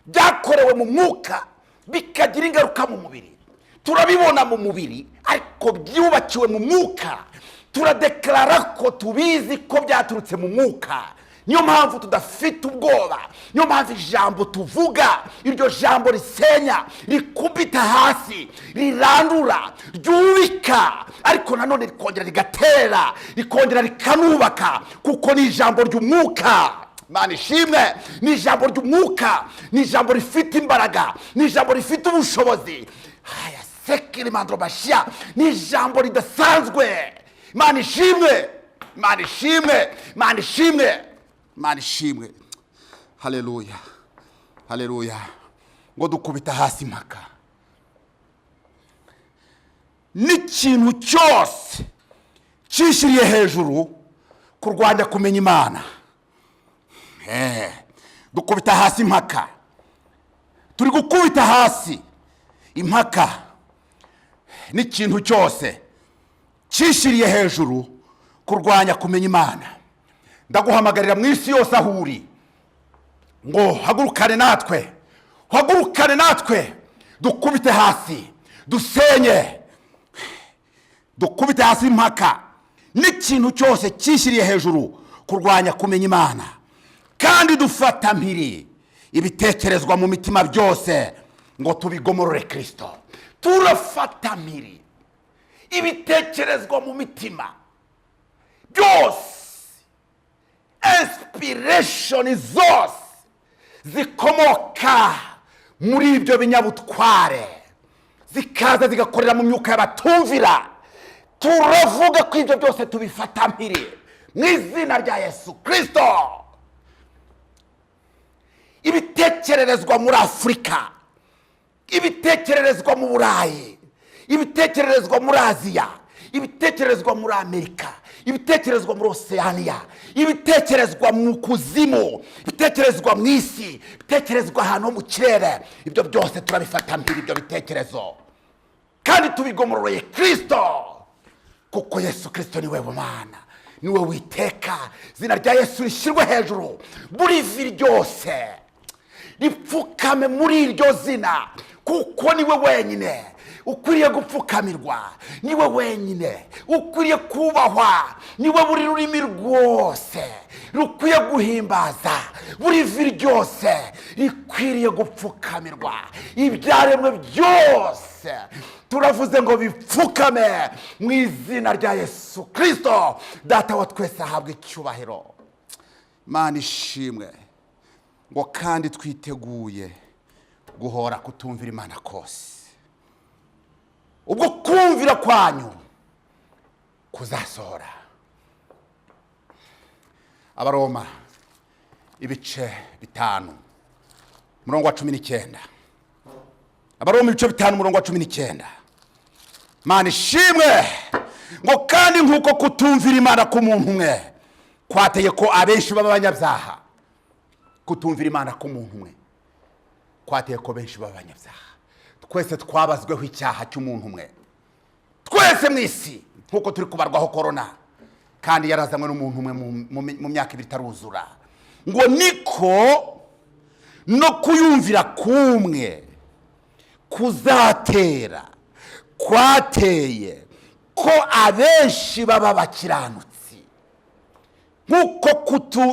byakorewe mu mwuka bikagira ingaruka mu mubiri. Turabibona mu mubiri, ariko byubakiwe mu mwuka. Turadeklara ko tubizi ko byaturutse mu mwuka. Niyo mpamvu tudafite ubwoba. Niyo mpamvu ijambo tuvuga, iryo jambo risenya, rikubita hasi, rirandura, ryubika, ariko nanone rikongera rigatera, rikongera rikanubaka, kuko ni ijambo ry'umwuka. Mana ishimwe, ni ijambo ry'umwuka, ni ijambo rifite imbaraga, ni ijambo rifite ubushobozi. Haya sekiri mandro bashia, ni ijambo ridasanzwe. Mana ishimwe, Mana ishimwe, Mana ishimwe, Mana ishimwe. Haleluya, haleluya. Ngo dukubita hasi impaka n'ikintu cyose cyishiriye hejuru kurwanya kumenya Imana. Dukubita hasi impaka. Turi gukubita hasi impaka n'ikintu cyose cyishiriye hejuru kurwanya kumenya Imana. Ndaguhamagarira mu isi yose aho uri, ngo hagurukane natwe, dukubite hasi, dusenye, dukubite hasi impaka n'ikintu cyose cyishiriye hejuru kurwanya kumenya Imana. Kandi dufata mpiri ibitekerezwa mu mitima byose ngo tubigomorore Kristo. Turafata mpiri ibitekerezwa mu mitima byose, inspiration zose zikomoka muri ibyo binyabutware, zikaza zigakorera mu myuka y'abatumvira. Turavuga ko ibyo byose tubifata mpiri mu izina rya Yesu Kristo. Ibitekererezwa muri Afurika, ibitekererezwa mu Burayi, ibitekererezwa muri Aziya, ibitekererezwa muri Amerika, ibitekerezwa muri Oceania, ibitekerezwa mu kuzimu, ibitekerezwa mu isi, ibitekerezwa ahantu mu kirere, ibyo byose turabifata mpiri ibyo bitekerezo kandi tubigomororeye Kristo, kuko Yesu Kristo niwe Mana, niwe witeka. Izina rya Yesu rishyirwe hejuru, buri vi ryose ripfukame muri iryo zina, kuko niwe wenyine ukwiriye gupfukamirwa, niwe wenyine ukwiriye kubahwa, niwe buri rurimi rwose rukwiye guhimbaza, buri vi ryose rikwiriye gupfukamirwa, ibyaremwe byose turavuze ngo bipfukame mu izina rya Yesu Kristo. Data wa twese ahabwe icyubahiro. Mana ishimwe ngo kandi twiteguye guhora kutumvira Imana kose, ubwo kumvira kwanyu kuzasohora. Abaroma ibice 5 umurongo wa 19. Abaroma ibice 5 umurongo wa 19. Mana ishimwe ngo kandi nkuko kutumvira Imana k'umuntu umwe kwateye ko abenshi b'abanyabyaha. Kutumvira Imana k'umuntu umwe kwateye ko benshi b'abanyabyaha. Twese twabazweho icyaha cy'umuntu umwe, twese mu isi, nkuko turi kubarwaho corona, kandi yarazanywe n'umuntu umwe mu myaka 2 itaruzura. Ngo niko no kuyumvira kumwe kuzatera kwateye ko abenshi baba bakiranutsi.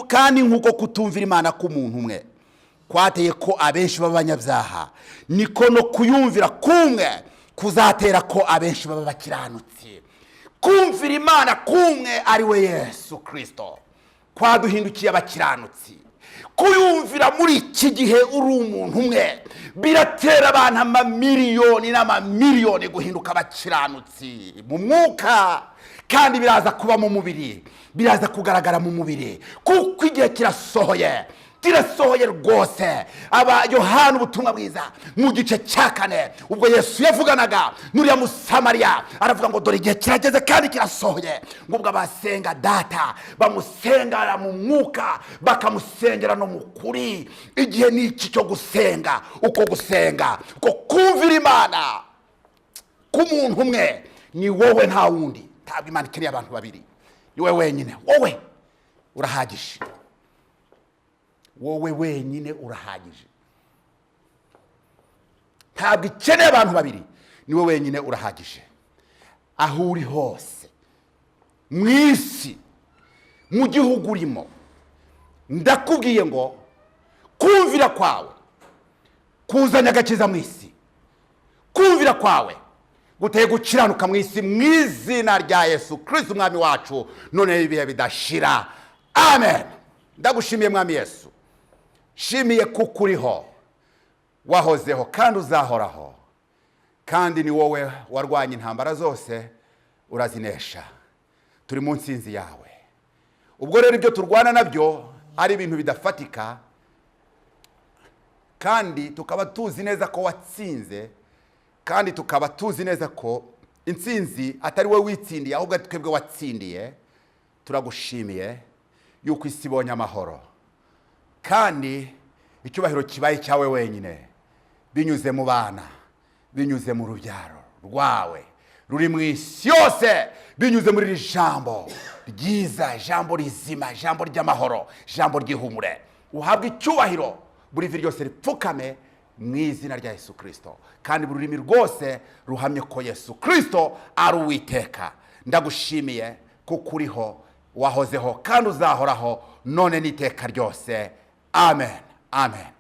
Kandi nkuko kutumvira Imana k'umuntu umwe kwateye ko abenshi b'abanyabyaha, niko no kuyumvira kumwe kuzatera ko abenshi baba bakiranutsi. Kumvira Imana kumwe ari we Yesu Kristo kwaduhindukiye abakiranutsi. Kuyumvira muri iki gihe uri umuntu umwe biratera abantu amamiliyoni n'amamiliyoni guhinduka abakiranutsi mu mwuka, kandi biraza kuba mu mubiri, biraza kugaragara mu mubiri, kuko igihe kirasohoye rwose. Aba Yohana ubutumwa bwiza mu gice cya 4, ubwo Yesu yavuganaga n'uriya Musamariya, aravuga ngo dore igihe kirageze kandi kirasohoye, ngo ubwo abasenga Data bamusengera mu mwuka bakamusengera no mu kuri. Igihe ni iki cyo gusenga, uko gusenga uko kumvira Imana k'umuntu umwe. Ni wowe nta wundi, ntabwo Imana ikeneye abantu babiri, ni wowe wenyine. Wowe urahagije, wowe wenyine urahagije, ntabwo ikeneye abantu babiri, ni wowe wenyine urahagije. Aho uri hose mu isi, mu gihugu urimo, ndakubwiye ngo kumvira kwawe kuzanya agakiza mu isi, kumvira kwawe guteye gukiranuka mu isi, mu izina rya Yesu Kristo umwami wacu, none ibihe bidashira. Amen. Ndagushimiye mwami Yesu, shimiye kuko uriho, wahozeho kandi uzahoraho, kandi ni wowe warwanya intambara zose urazinesha. Turi mu nsinzi yawe. Ubwo rero ibyo turwana nabyo ari ibintu bidafatika, kandi tukaba tuzi neza ko watsinze, kandi tukaba tuzi neza ko intsinzi atari wowe witsindiye, ahubwo twebwe watsindiye. Turagushimiye yuko isi ibonye amahoro, kandi icyubahiro kibaye cyawe wenyine, binyuze mu bana, binyuze mu rubyaro rwawe ruri mu isi yose, binyuze muri iri jambo ryiza, jambo rizima, jambo ry'amahoro, jambo ry'ihumure. Uhabwe icyubahiro, buri vi ryose ripfukame mu izina rya Yesu Kristo, kandi buri rurimi rwose ruhamye ko Yesu Kristo ari Uwiteka. Ndagushimiye kuko uriho, wahozeho kandi uzahoraho, none n'iteka ryose. Amen. Amen.